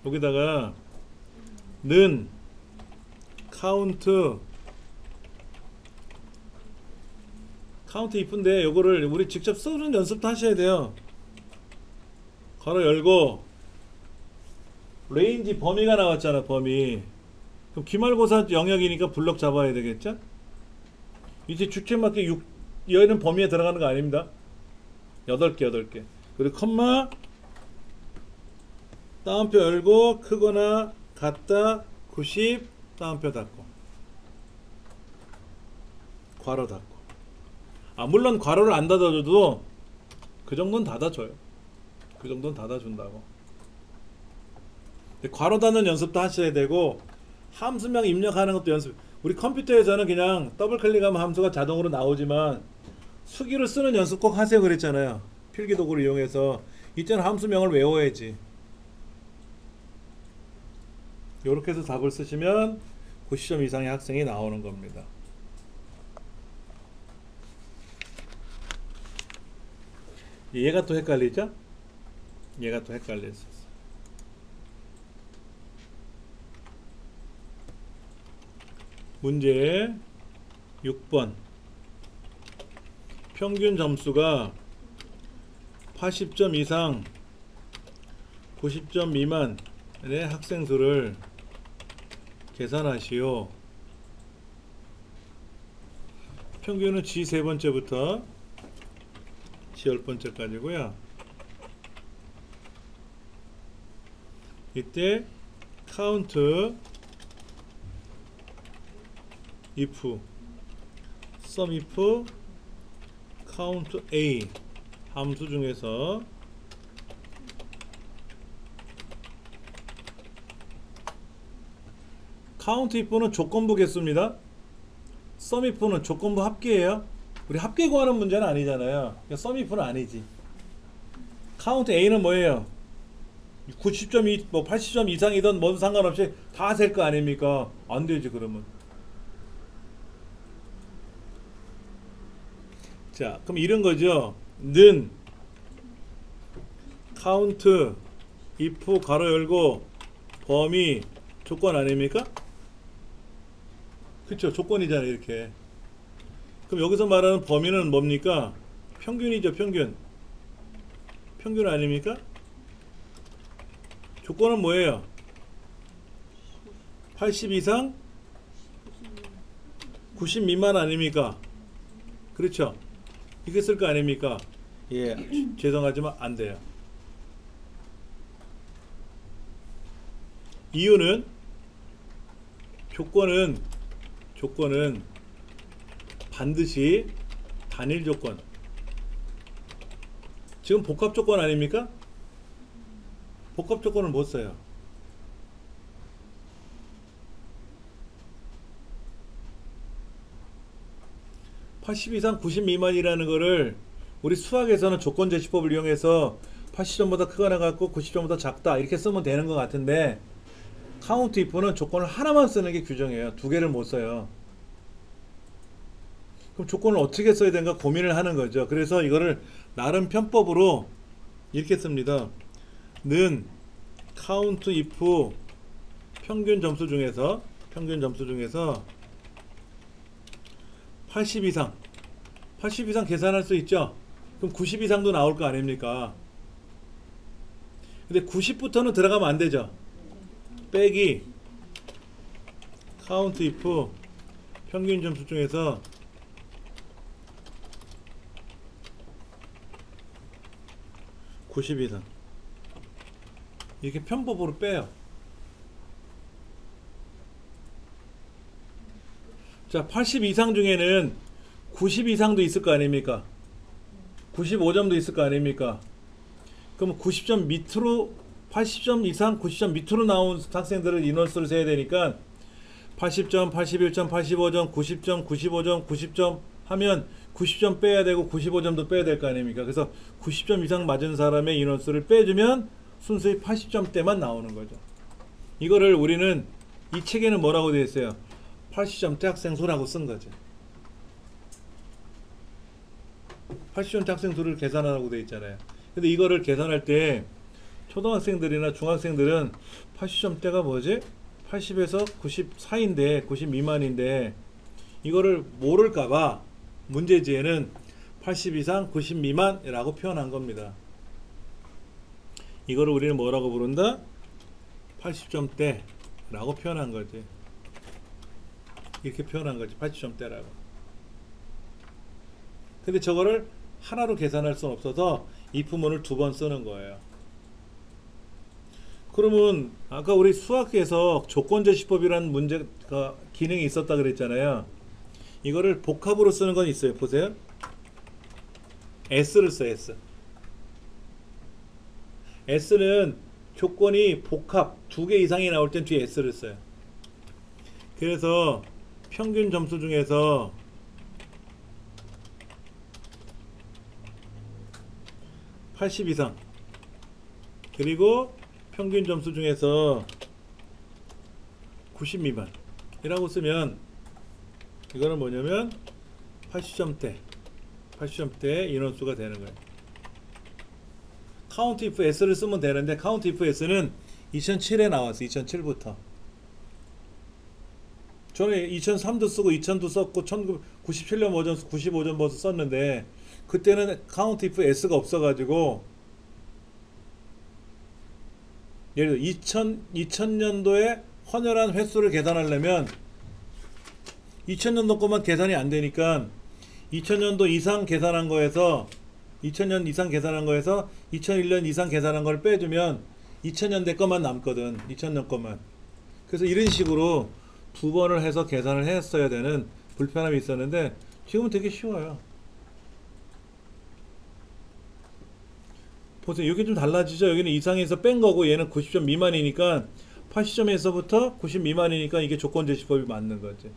여기다가 는 카운트 이쁜데 요거를 우리 직접 쓰는 연습도 하셔야 돼요. 가로 열고 레인지 범위가 나왔잖아. 범위. 그럼 기말고사 영역이니까 블럭 잡아야 되겠죠? 이제 주체맞게 얘는 범위에 들어가는 거 아닙니다. 8개. 그리고 컴마 따옴표 열고 크거나 같다 90 따옴표 닫고. 괄호 닫고. 물론 괄호를 안 닫아줘도 그 정도는 닫아줘요. 그 정도는 닫아준다고. 괄호 닫는 연습도 하셔야 되고 함수명 입력하는 것도 연습. 우리 컴퓨터에서는 그냥 더블 클릭하면 함수가 자동으로 나오지만 수기를 쓰는 연습 꼭 하세요 그랬잖아요. 필기도구를 이용해서. 이때는 함수명을 외워야지. 이렇게 해서 답을 쓰시면 90점 이상의 학생이 나오는 겁니다. 얘가 또 헷갈리죠? 얘가 또 헷갈렸어. 문제 6번. 평균 점수가 80점 이상 90점 미만의 학생 수를 계산하시오. 평균은 G 세 번째부터 G 10번째까지고요. 이때 count if sum if count A 함수 중에서 count if는 조건부 개수입니다. sum if는 조건부 합계예요. 우리 합계 구하는 문제는 아니잖아요. 그러니까 sum if는 아니지. count A는 뭐예요? 90점, 뭐 80점 이상이든 뭐든 상관없이 다 셀 거 아닙니까? 안 되지 그러면. 자, 그럼 이런 거죠. 는 count if 가로 열고 범위 조건 아닙니까? 그쵸, 조건이잖아요 이렇게. 그럼 여기서 말하는 범위는 뭡니까? 평균이죠. 평균 아닙니까? 조건은 뭐예요? 80 이상 90 미만 아닙니까? 그렇죠. 이게 쓸 거 아닙니까? 예, 죄송하지만 안 돼요. 이유는 조건은 반드시 단일 조건. 지금 복합 조건 아닙니까? 복합 조건을 못 써요. (80) 이상 90 미만이라는 거를 우리 수학에서는 조건 제시법을 이용해서 80점보다 크거나 같고 90점보다 작다 이렇게 쓰면 되는 것 같은데, count if는 조건을 하나만 쓰는 게 규정이에요. 두 개를 못 써요. 그럼 조건을 어떻게 써야 되는가 고민을 하는 거죠. 그래서 이거를 나름 편법으로 이렇게 씁니다. 는 count if 평균 점수 중에서 80 이상 계산할 수 있죠. 그럼 90 이상도 나올 거 아닙니까? 근데 90부터는 들어가면 안 되죠. 빼기 count if 평균 점수 중에서 90 이상 이렇게 편법으로 빼요. 자, 80 이상 중에는 90 이상도 있을 거 아닙니까? 95점도 있을 거 아닙니까? 그럼 90점 밑으로 80점 이상 90점 밑으로 나온 학생들을 인원수를 세야 되니까 80점, 81점, 85점, 90점, 95점, 90점 하면 90점 빼야 되고 95점도 빼야 될 거 아닙니까? 그래서 90점 이상 맞은 사람의 인원수를 빼주면 순수히 80점대만 나오는 거죠. 이거를 우리는 이 책에는 뭐라고 되어 있어요? 80점대 학생 수라고 쓴 거죠. 80점대 학생 수를 계산하라고 되어 있잖아요. 근데 이거를 계산할 때 초등학생들이나 중학생들은 80점대가 뭐지? 80에서 90 사이인데 90 미만인데 이거를 모를까봐 문제지에는 80 이상 90 미만이라고 표현한 겁니다. 이거를 우리는 뭐라고 부른다? 80점대라고 표현한 거지. 이렇게 표현한 거지. 80점대라고. 근데 저거를 하나로 계산할 수는 없어서 if문을 두 번 쓰는 거예요. 그러면 아까 우리 수학에서 조건제시법이라는 문제가 기능이 있었다 그랬잖아요. 이거를 복합으로 쓰는 건 있어요. 보세요. S를 써. S는 조건이 복합 두 개 이상이 나올 땐 뒤에 S를 써요. 그래서 평균 점수 중에서 80 이상, 그리고 평균 점수 중에서 90 미만이라고 쓰면 이거는 뭐냐면 80점대 인원수가 되는 거예요. count if s를 쓰면 되는데 count if s는 2007에 나왔어. 2007부터. 저는 2003도 쓰고 2000도 썼고 1997년 버전 95년 버전 썼는데 그때는 count if s가 없어가지고 예를 들어 2000년도에 헌혈한 횟수를 계산하려면 2000년도 것만 계산이 안 되니까 2000년도 이상 계산한 거에서 2000년 이상 계산한 거에서 2001년 이상 계산한 걸 빼주면 2000년대 것만 남거든. 2000년 것만. 그래서 이런 식으로 두 번을 해서 계산을 했어야 되는 불편함이 있었는데 지금은 되게 쉬워요. 보세요. 여기 좀 달라지죠. 여기는 이상에서 뺀 거고 얘는 90점 미만이니까 80점에서부터 90 미만이니까 이게 조건 제시법이 맞는 거지.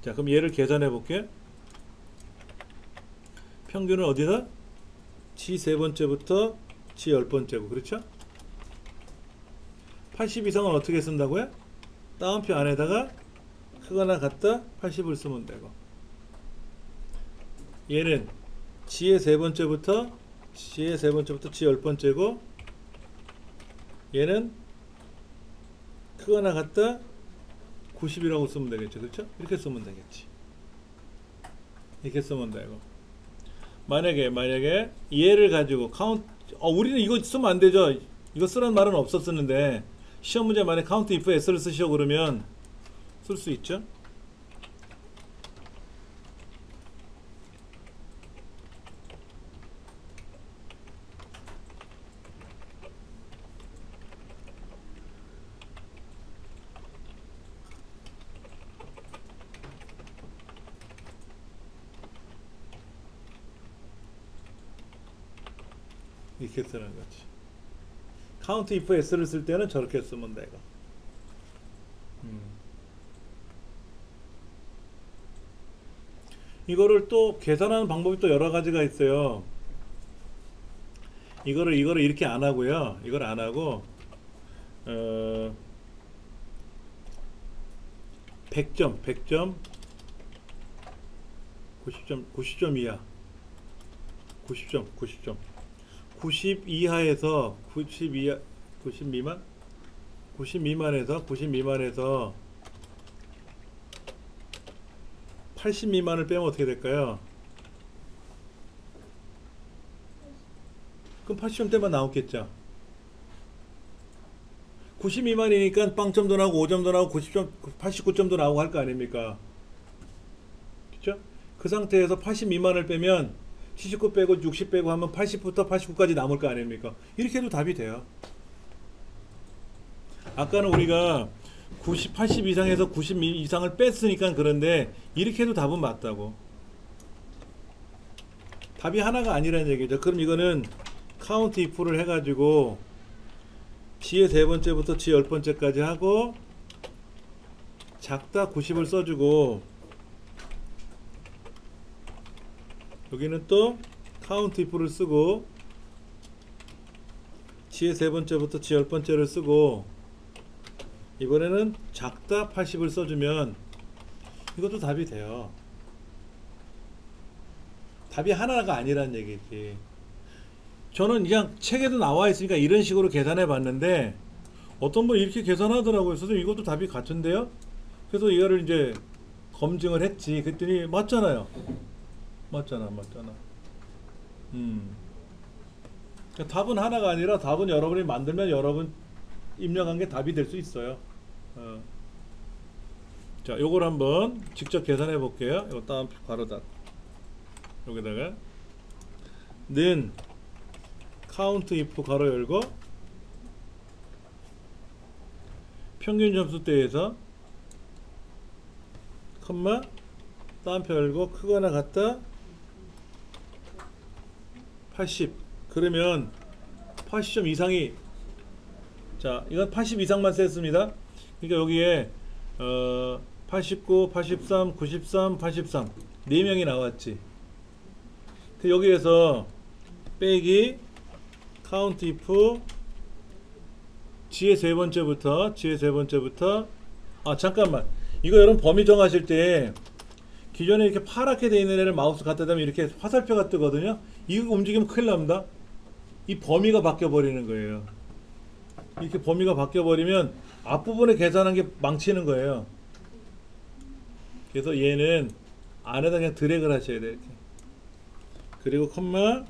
자, 그럼 얘를 계산해 볼게. 평균은 어디다? G 세 번째부터 G 열 번째고, 그렇죠? 80 이상은 어떻게 쓴다고요? 따옴표 안에다가 크거나 같다 80을 쓰면 되고, 얘는 G의 세 번째부터 G 열 번째고, 얘는 크거나 같다 90이라고 쓰면 되겠죠. 그렇죠? 이렇게 쓰면 되겠지. 이렇게 쓰면 되고, 만약에 얘를 가지고 카운트, 우리는 이거 쓰면 안 되죠. 이거 쓰라는 말은 없었었는데 시험 문제 만약에 count if s를 쓰시오 그러면 쓸 수 있죠. 이렇게 쓰는 거지. count if s를 쓸 때는 저렇게 쓰면 되고. 이거를 또 계산하는 방법이 또 여러 가지가 있어요. 이거를 이렇게 안 하고요. 이걸 안 하고 100점 90점 이하 90점 90 이하에서 90 미만에서 80 미만을 빼면 어떻게 될까요? 그럼 80점대만 나오겠죠. 90 미만이니까 빵점도 나오고 5점도 나오고 90점, 89점도 나오고 할 거 아닙니까? 그렇죠? 그 상태에서 80 미만을 빼면 79 빼고 60 빼고 하면 80부터 89까지 남을 거 아닙니까? 이렇게 해도 답이 돼요. 아까는 우리가 90, 80 이상에서 90 이상을 뺐으니까 그런데 이렇게 해도 답은 맞다고. 답이 하나가 아니라는 얘기죠. 그럼 이거는 count if를 해가지고 G의 세 번째부터 G 열 번째까지 하고 작다 90을 써주고, 여기는 또 count if를 쓰고 G의 세 번째부터 G 열 번째를 쓰고, 이번에는 작다 80을 써주면 이것도 답이 돼요. 답이 하나가 아니란 얘기지. 저는 그냥 책에도 나와 있으니까 이런 식으로 계산해 봤는데 어떤 분 이렇게 계산하더라고요. 선생님 이것도 답이 같은데요? 그래서 이거를 이제 검증을 했지. 그랬더니 맞잖아요. 맞잖아. 그러니까 답은 하나가 아니라 답은 여러분이 만들면 여러분 입력한 게 답이 될 수 있어요. 자, 요걸 한번 직접 계산해 볼게요. 이거 다음 바로 다 여기다가 는 count if 가로 열고 평균 점수대에서 컴마 따옴표 열고 크거나 같다 80. 그러면 80점 이상이, 자 이건 80 이상만 셌습니다. 그러니까 여기에 89, 83, 93, 83 4명이 나왔지. 그 여기에서 빼기 count if G의 세 번째부터 아 잠깐만, 이거 여러분 범위 정하실 때 기존에 이렇게 파랗게 돼 있는 애를 마우스 갖다 대면 이렇게 화살표가 뜨거든요. 이거 움직이면 큰일 납니다. 이 범위가 바뀌어 버리는 거예요. 이렇게 범위가 바뀌어 버리면 앞부분에 계산한 게 망치는 거예요. 그래서 얘는 안에다 그냥 드래그를 하셔야 돼요. 이렇게. 그리고 컴마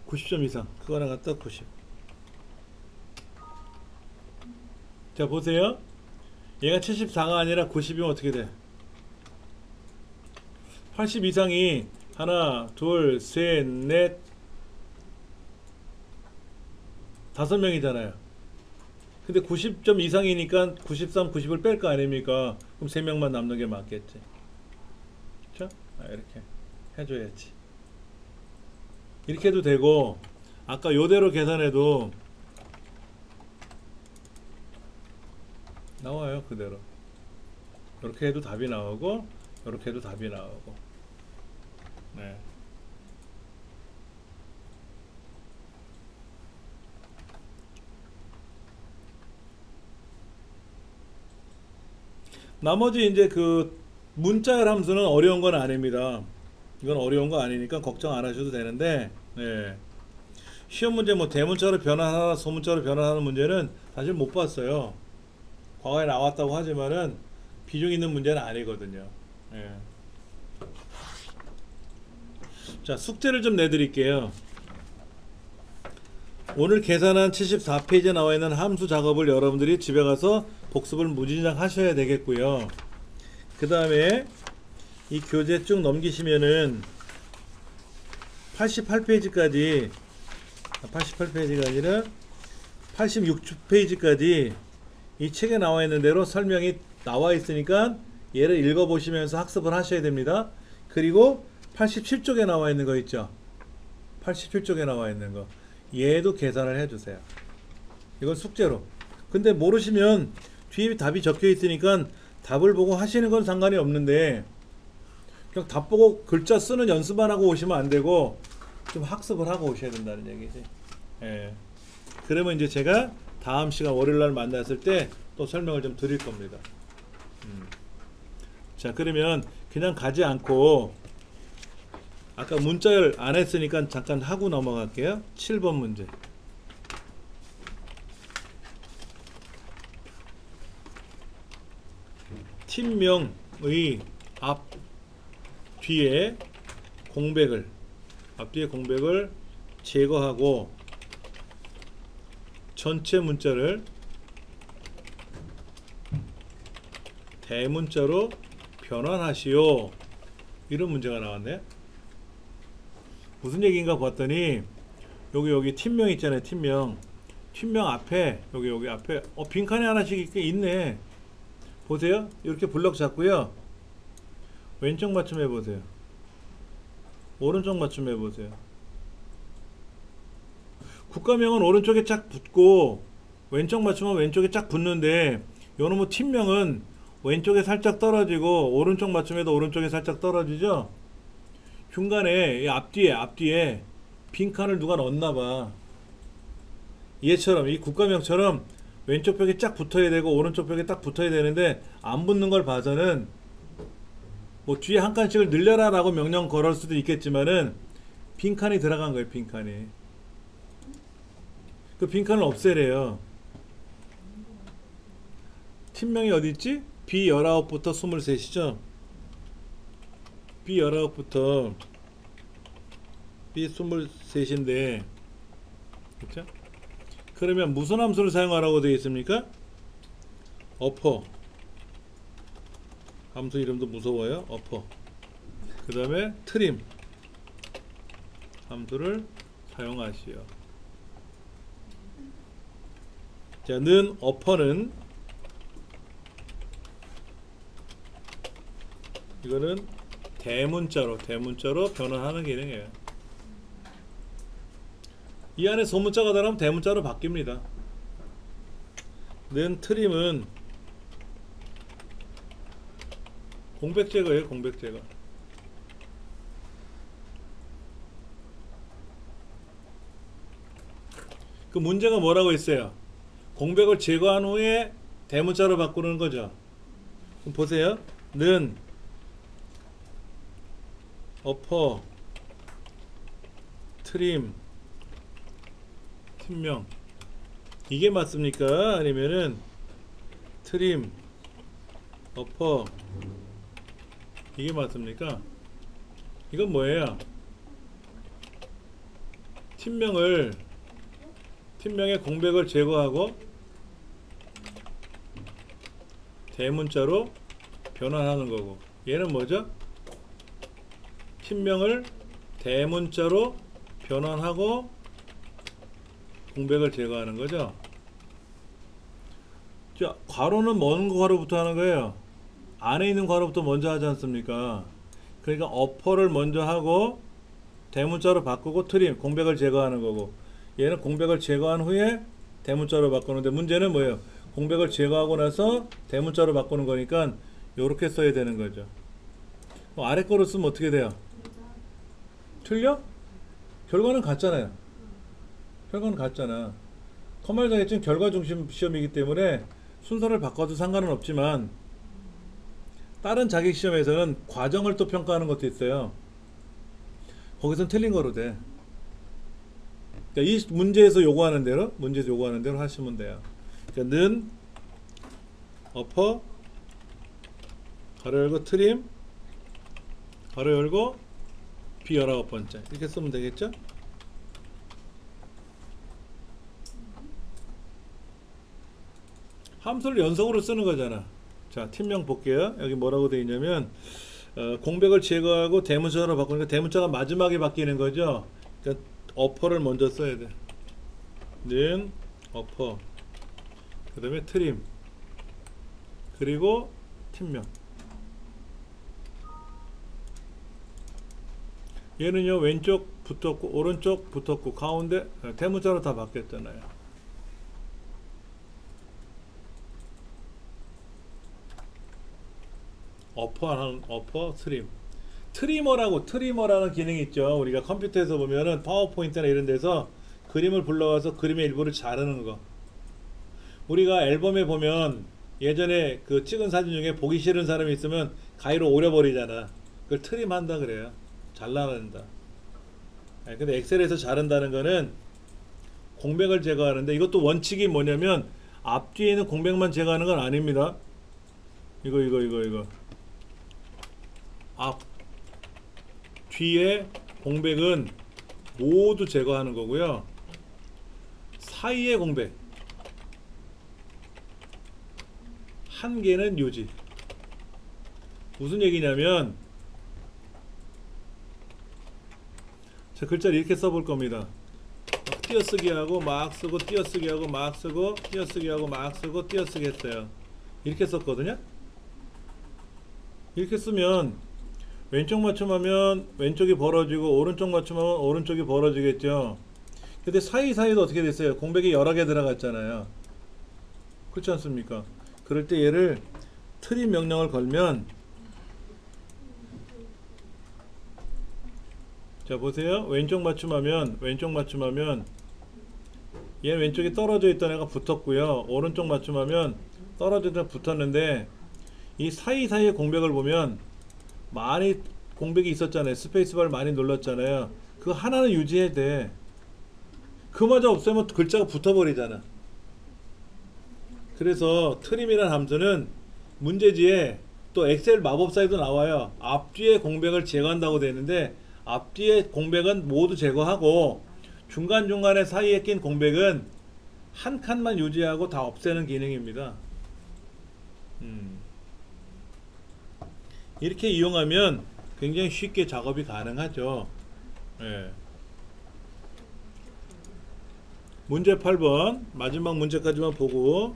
90점 이상 그거나 갖다 90. 자 보세요. 얘가 74가 아니라 90이면 어떻게 돼? 80 이상이 하나, 둘, 셋, 넷, 5명이잖아요. 근데 90점 이상이니까 93, 90을 뺄 거 아닙니까? 그럼 3명만 남는 게 맞겠지. 그렇죠? 이렇게 해줘야지. 이렇게 해도 되고, 아까 요대로 계산해도 나와요. 그대로. 이렇게 해도 답이 나오고, 이렇게 해도 답이 나오고. 네. 나머지 이제 그 문자열 함수는 어려운 건 아닙니다. 이건 어려운 거 아니니까 걱정 안 하셔도 되는데, 네. 시험 문제 뭐 대문자로 변환하나 소문자로 변환하는 문제는 사실 못 봤어요. 과거에 나왔다고 하지만은 비중 있는 문제는 아니거든요. 네. 자, 숙제를 좀 내드릴게요. 오늘 계산한 74페이지에 나와 있는 함수 작업을 여러분들이 집에 가서 복습을 무진장 하셔야 되겠고요. 그 다음에 이 교재 쭉 넘기시면은 88페이지까지 88페이지가 아니라 86페이지까지 이 책에 나와 있는 대로 설명이 나와 있으니까 얘를 읽어 보시면서 학습을 하셔야 됩니다. 그리고 87쪽에 나와 있는 거 있죠. 87쪽에 나와 있는 거 얘도 계산을 해 주세요. 이건 숙제로. 근데 모르시면 뒤에 답이 적혀 있으니까 답을 보고 하시는 건 상관이 없는데 그냥 답 보고 글자 쓰는 연습만 하고 오시면 안 되고 좀 학습을 하고 오셔야 된다는 얘기지. 예. 그러면 이제 제가 다음 시간 월요일날 만났을 때 또 설명을 좀 드릴 겁니다. 자, 그러면 그냥 가지 않고 아까 문자열 안 했으니까 잠깐 하고 넘어갈게요. 7번 문제. 팀명의 앞뒤에 공백을 제거하고 전체 문자를 대문자로 변환하시오. 이런 문제가 나왔네. 무슨 얘기인가 봤더니 여기 팀명 있잖아요. 팀명 앞에 여기 앞에 빈칸이 하나씩 있네. 보세요. 이렇게 블럭 잡고요. 왼쪽 맞춤 해보세요. 오른쪽 맞춤 해보세요. 국가명은 오른쪽에 쫙 붙고 왼쪽 맞춤은 왼쪽에 쫙 붙는데 요놈의 팀명은 왼쪽에 살짝 떨어지고 오른쪽 맞춤에도 오른쪽에 살짝 떨어지죠. 중간에 이 앞뒤에 빈칸을 누가 넣었나봐. 얘처럼 이 국가명처럼 왼쪽 벽에 쫙 붙어야 되고 오른쪽 벽에 딱 붙어야 되는데 안 붙는 걸 봐서는 뭐 뒤에 한 칸씩을 늘려라 라고 명령 걸을 수도 있겠지만은 빈칸이 들어간 거예요. 빈칸이. 그 빈칸을 없애래요. 팀명이 어디 있지? B19부터 23이죠. B19부터 B23인데 그렇죠? 그러면 무슨 함수를 사용하라고 되어 있습니까? 어퍼. 함수 이름도 무서워요. 어퍼. 그 다음에 트림 함수를 사용하시오. 자, 는 어퍼는 이거는 대문자로 변환하는 기능이에요. 이 안에 소문자가 들어가면 대문자로 바뀝니다. 는 트림은 공백 제거예요. 공백 제거. 그 문제가 뭐라고 했어요? 공백을 제거한 후에 대문자로 바꾸는 거죠. 그럼 보세요. 는 어퍼 트림 팀명 이게 맞습니까? 아니면은 트림 어퍼 이게 맞습니까? 이건 뭐예요? 팀명의 공백을 제거하고 대문자로 변환하는 거고, 얘는 뭐죠? 팀명을 대문자로 변환하고 공백을 제거하는 거죠. 자, 괄호는 먼 괄호부터 하는 거예요. 안에 있는 괄호부터 먼저 하지 않습니까? 그러니까 어퍼를 먼저 하고 대문자로 바꾸고 트림, 공백을 제거하는 거고, 얘는 공백을 제거한 후에 대문자로 바꾸는데, 문제는 뭐예요? 공백을 제거하고 나서 대문자로 바꾸는 거니까 요렇게 써야 되는 거죠. 아래 거로 쓰면 어떻게 돼요? 틀려? 결과는 같잖아요. 결과는 같잖아. 컴마일 자격증 결과 중심 시험이기 때문에 순서를 바꿔도 상관은 없지만, 다른 자격 시험에서는 과정을 또 평가하는 것도 있어요. 거기선 틀린 거로 돼. 그러니까 이 문제에서 요구하는 대로 하시면 돼요. 그러니까 는 어퍼 가로 열고 트림 가로 열고 B 19번째 이렇게 쓰면 되겠죠? 함수를 연속으로 쓰는 거잖아. 자, 팀명 볼게요. 여기 뭐라고 되어 있냐면 공백을 제거하고 대문자로 바꾸니까 대문자가 마지막에 바뀌는 거죠. 그러니까 어퍼를 먼저 써야 돼. 는 어퍼 그 다음에 트림 그리고 팀명. 얘는요 왼쪽 붙었고 오른쪽 붙었고 가운데 대문자로 다 바뀌었잖아요. 어퍼 트리머라는 기능이 있죠. 우리가 컴퓨터에서 보면은 파워포인트나 이런 데서 그림을 불러와서 그림의 일부를 자르는 거. 우리가 앨범에 보면 예전에 그 찍은 사진 중에 보기 싫은 사람이 있으면 가위로 오려버리잖아. 그걸 트림한다 그래요. 잘라낸다. 근데 엑셀에서 자른다는 거는 공백을 제거하는데, 이것도 원칙이 뭐냐면 앞뒤에 있는 공백만 제거하는 건 아닙니다. 이거 앞 뒤에 공백은 모두 제거하는 거고요. 사이의 공백 한 개는 유지. 무슨 얘기냐면, 자, 글자를 이렇게 써볼 겁니다. 띄어쓰기 하고 막 쓰고 띄어쓰기 하고 막 쓰고 띄어쓰기 하고 막 쓰고 띄어쓰기 했어요. 이렇게 썼거든요. 이렇게 쓰면 왼쪽 맞춤하면 왼쪽이 벌어지고 오른쪽 맞춤하면 오른쪽이 벌어지겠죠. 근데 사이사이도 어떻게 됐어요? 공백이 여러 개 들어갔잖아요. 그렇지 않습니까? 그럴 때 얘를 트림 명령을 걸면, 자 보세요. 왼쪽 맞춤하면 얘 왼쪽이 떨어져 있던 애가 붙었고요. 오른쪽 맞춤하면 떨어져 있던 애가 붙었는데, 이 사이사이의 공백을 보면 많이 공백이 있었잖아요. 스페이스바를 많이 눌렀잖아요. 그거 하나는 유지해야 돼. 그마저 없애면 글자가 붙어버리잖아. 그래서 트림이라는 함수는 문제지에 또 엑셀 마법사에도 나와요. 앞뒤에 공백을 제거한다고 되는데, 앞뒤에 공백은 모두 제거하고 중간중간에 사이에 낀 공백은 한 칸만 유지하고 다 없애는 기능입니다. 이렇게 이용하면 굉장히 쉽게 작업이 가능하죠. 예. 문제 8번 마지막 문제까지만 보고,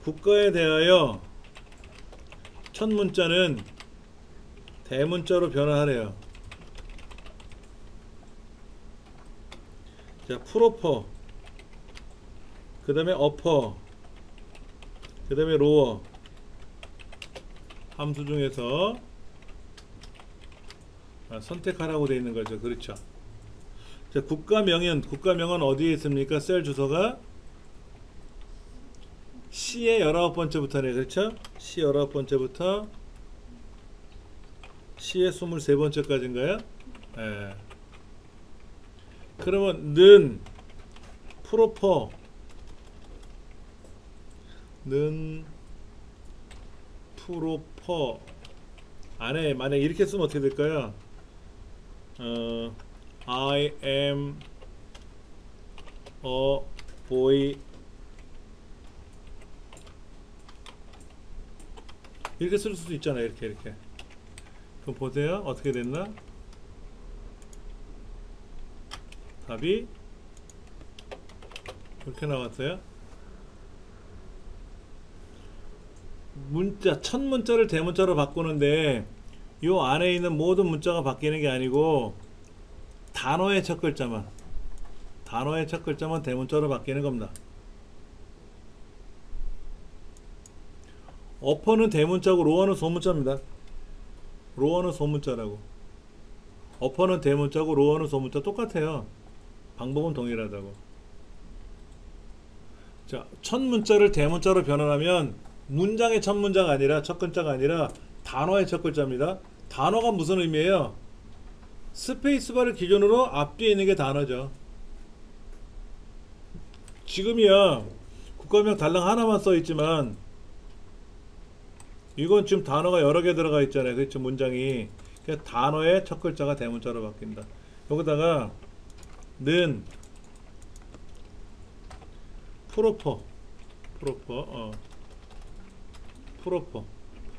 국가에 대하여 첫 문자는 대문자로 변화하래요. 자, 프로퍼, 그 다음에 어퍼, 그 다음에 로어 함수 중에서 선택하라고 되어 있는 거죠. 그렇죠. 자, 국가명은 어디에 있습니까? 셀 주소가 C의 19번째부터네. 그렇죠? C 19번째부터 C의 23번째까지인가요? 예. 그러면 는 프로퍼 안에 만약 이렇게 쓰면 어떻게 될까요? I am a boy 이렇게 쓸 수도 있잖아요. 이렇게 그럼 보세요. 어떻게 됐나? 답이 이렇게 나왔어요. 문자, 첫 문자를 대문자로 바꾸는데 요 안에 있는 모든 문자가 바뀌는 게 아니고 단어의 첫 글자만 대문자로 바뀌는 겁니다. 어퍼는 대문자고 로어는 소문자입니다. 로어는 소문자라고. 어퍼는 대문자고 로어는 소문자 똑같아요. 방법은 동일하다고. 자, 첫 문자를 대문자로 변환하면 문장의 첫 문자가 아니라 첫 글자가 아니라 단어의 첫 글자입니다. 단어가 무슨 의미예요? 스페이스바를 기준으로 앞뒤에 있는 게 단어죠. 지금이야 국가명 달랑 하나만 써 있지만 이건 지금 단어가 여러 개 들어가 있잖아요. 그렇죠? 문장이. 그러니까 단어의 첫 글자가 대문자로 바뀐다. 여기다가 는 프로퍼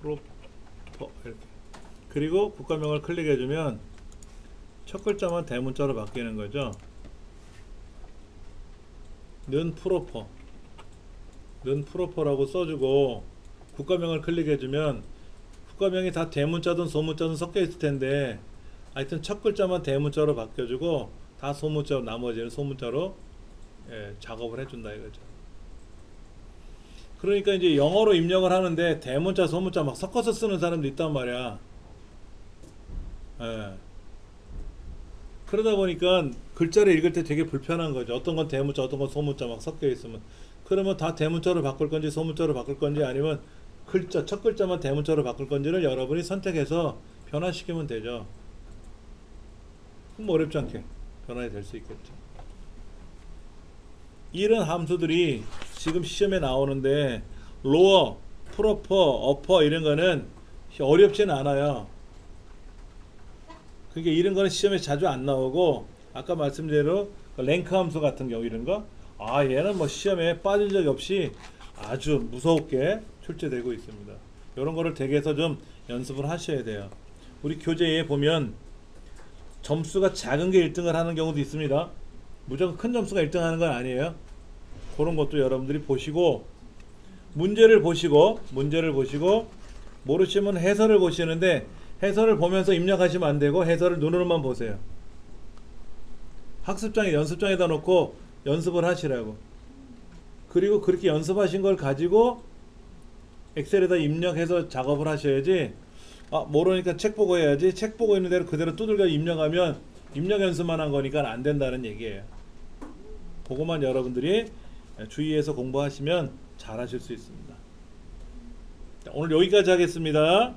이렇게. 그리고 국가명을 클릭해주면 첫 글자만 대문자로 바뀌는 거죠. 는 프로퍼라고 써주고 국가명을 클릭해주면 국가명이 다 대문자든 소문자든 섞여 있을 텐데 하여튼 첫 글자만 대문자로 바뀌어주고 다 소문자로 나머지는 소문자로 작업을 해준다 이거죠. 그러니까 이제 영어로 입력을 하는데 대문자 소문자 막 섞어서 쓰는 사람도 있단 말이야. 그러다 보니까 글자를 읽을 때 되게 불편한 거죠. 어떤 건 대문자 어떤 건 소문자 막 섞여 있으면. 그러면 다 대문자로 바꿀 건지 소문자로 바꿀 건지 아니면 첫 글자만 대문자로 바꿀 건지를 여러분이 선택해서 변화시키면 되죠. 그럼 어렵지 않게 변환이 될 수 있겠죠. 이런 함수들이 지금 시험에 나오는데 로어, 프로퍼, 어퍼 이런 거는 어렵지는 않아요. 그게 이런 거는 시험에 자주 안 나오고 아까 말씀드린 대로 랭크 함수 같은 경우 이런 거 얘는 뭐 시험에 빠진 적이 없이 아주 무섭게 출제되고 있습니다. 이런 거를 댁에서 좀 연습을 하셔야 돼요. 우리 교재에 보면 점수가 작은 게 1등을 하는 경우도 있습니다. 무조건 큰 점수가 1등 하는 건 아니에요. 그런 것도 여러분들이 보시고 문제를 보시고 모르시면 해설을 보시는데 해설을 보면서 입력하시면 안 되고 해설을 눈으로만 보세요. 학습장에 연습장에다 놓고 연습을 하시라고. 그리고 그렇게 연습하신 걸 가지고 엑셀에다 입력해서 작업을 하셔야지 모르니까 책 보고 해야지 책 보고 있는 대로 그대로 두들겨 입력하면 입력 연습만 한 거니까 안 된다는 얘기예요. 그것만 여러분들이 주의해서 공부하시면 잘 하실 수 있습니다. 오늘 여기까지 하겠습니다.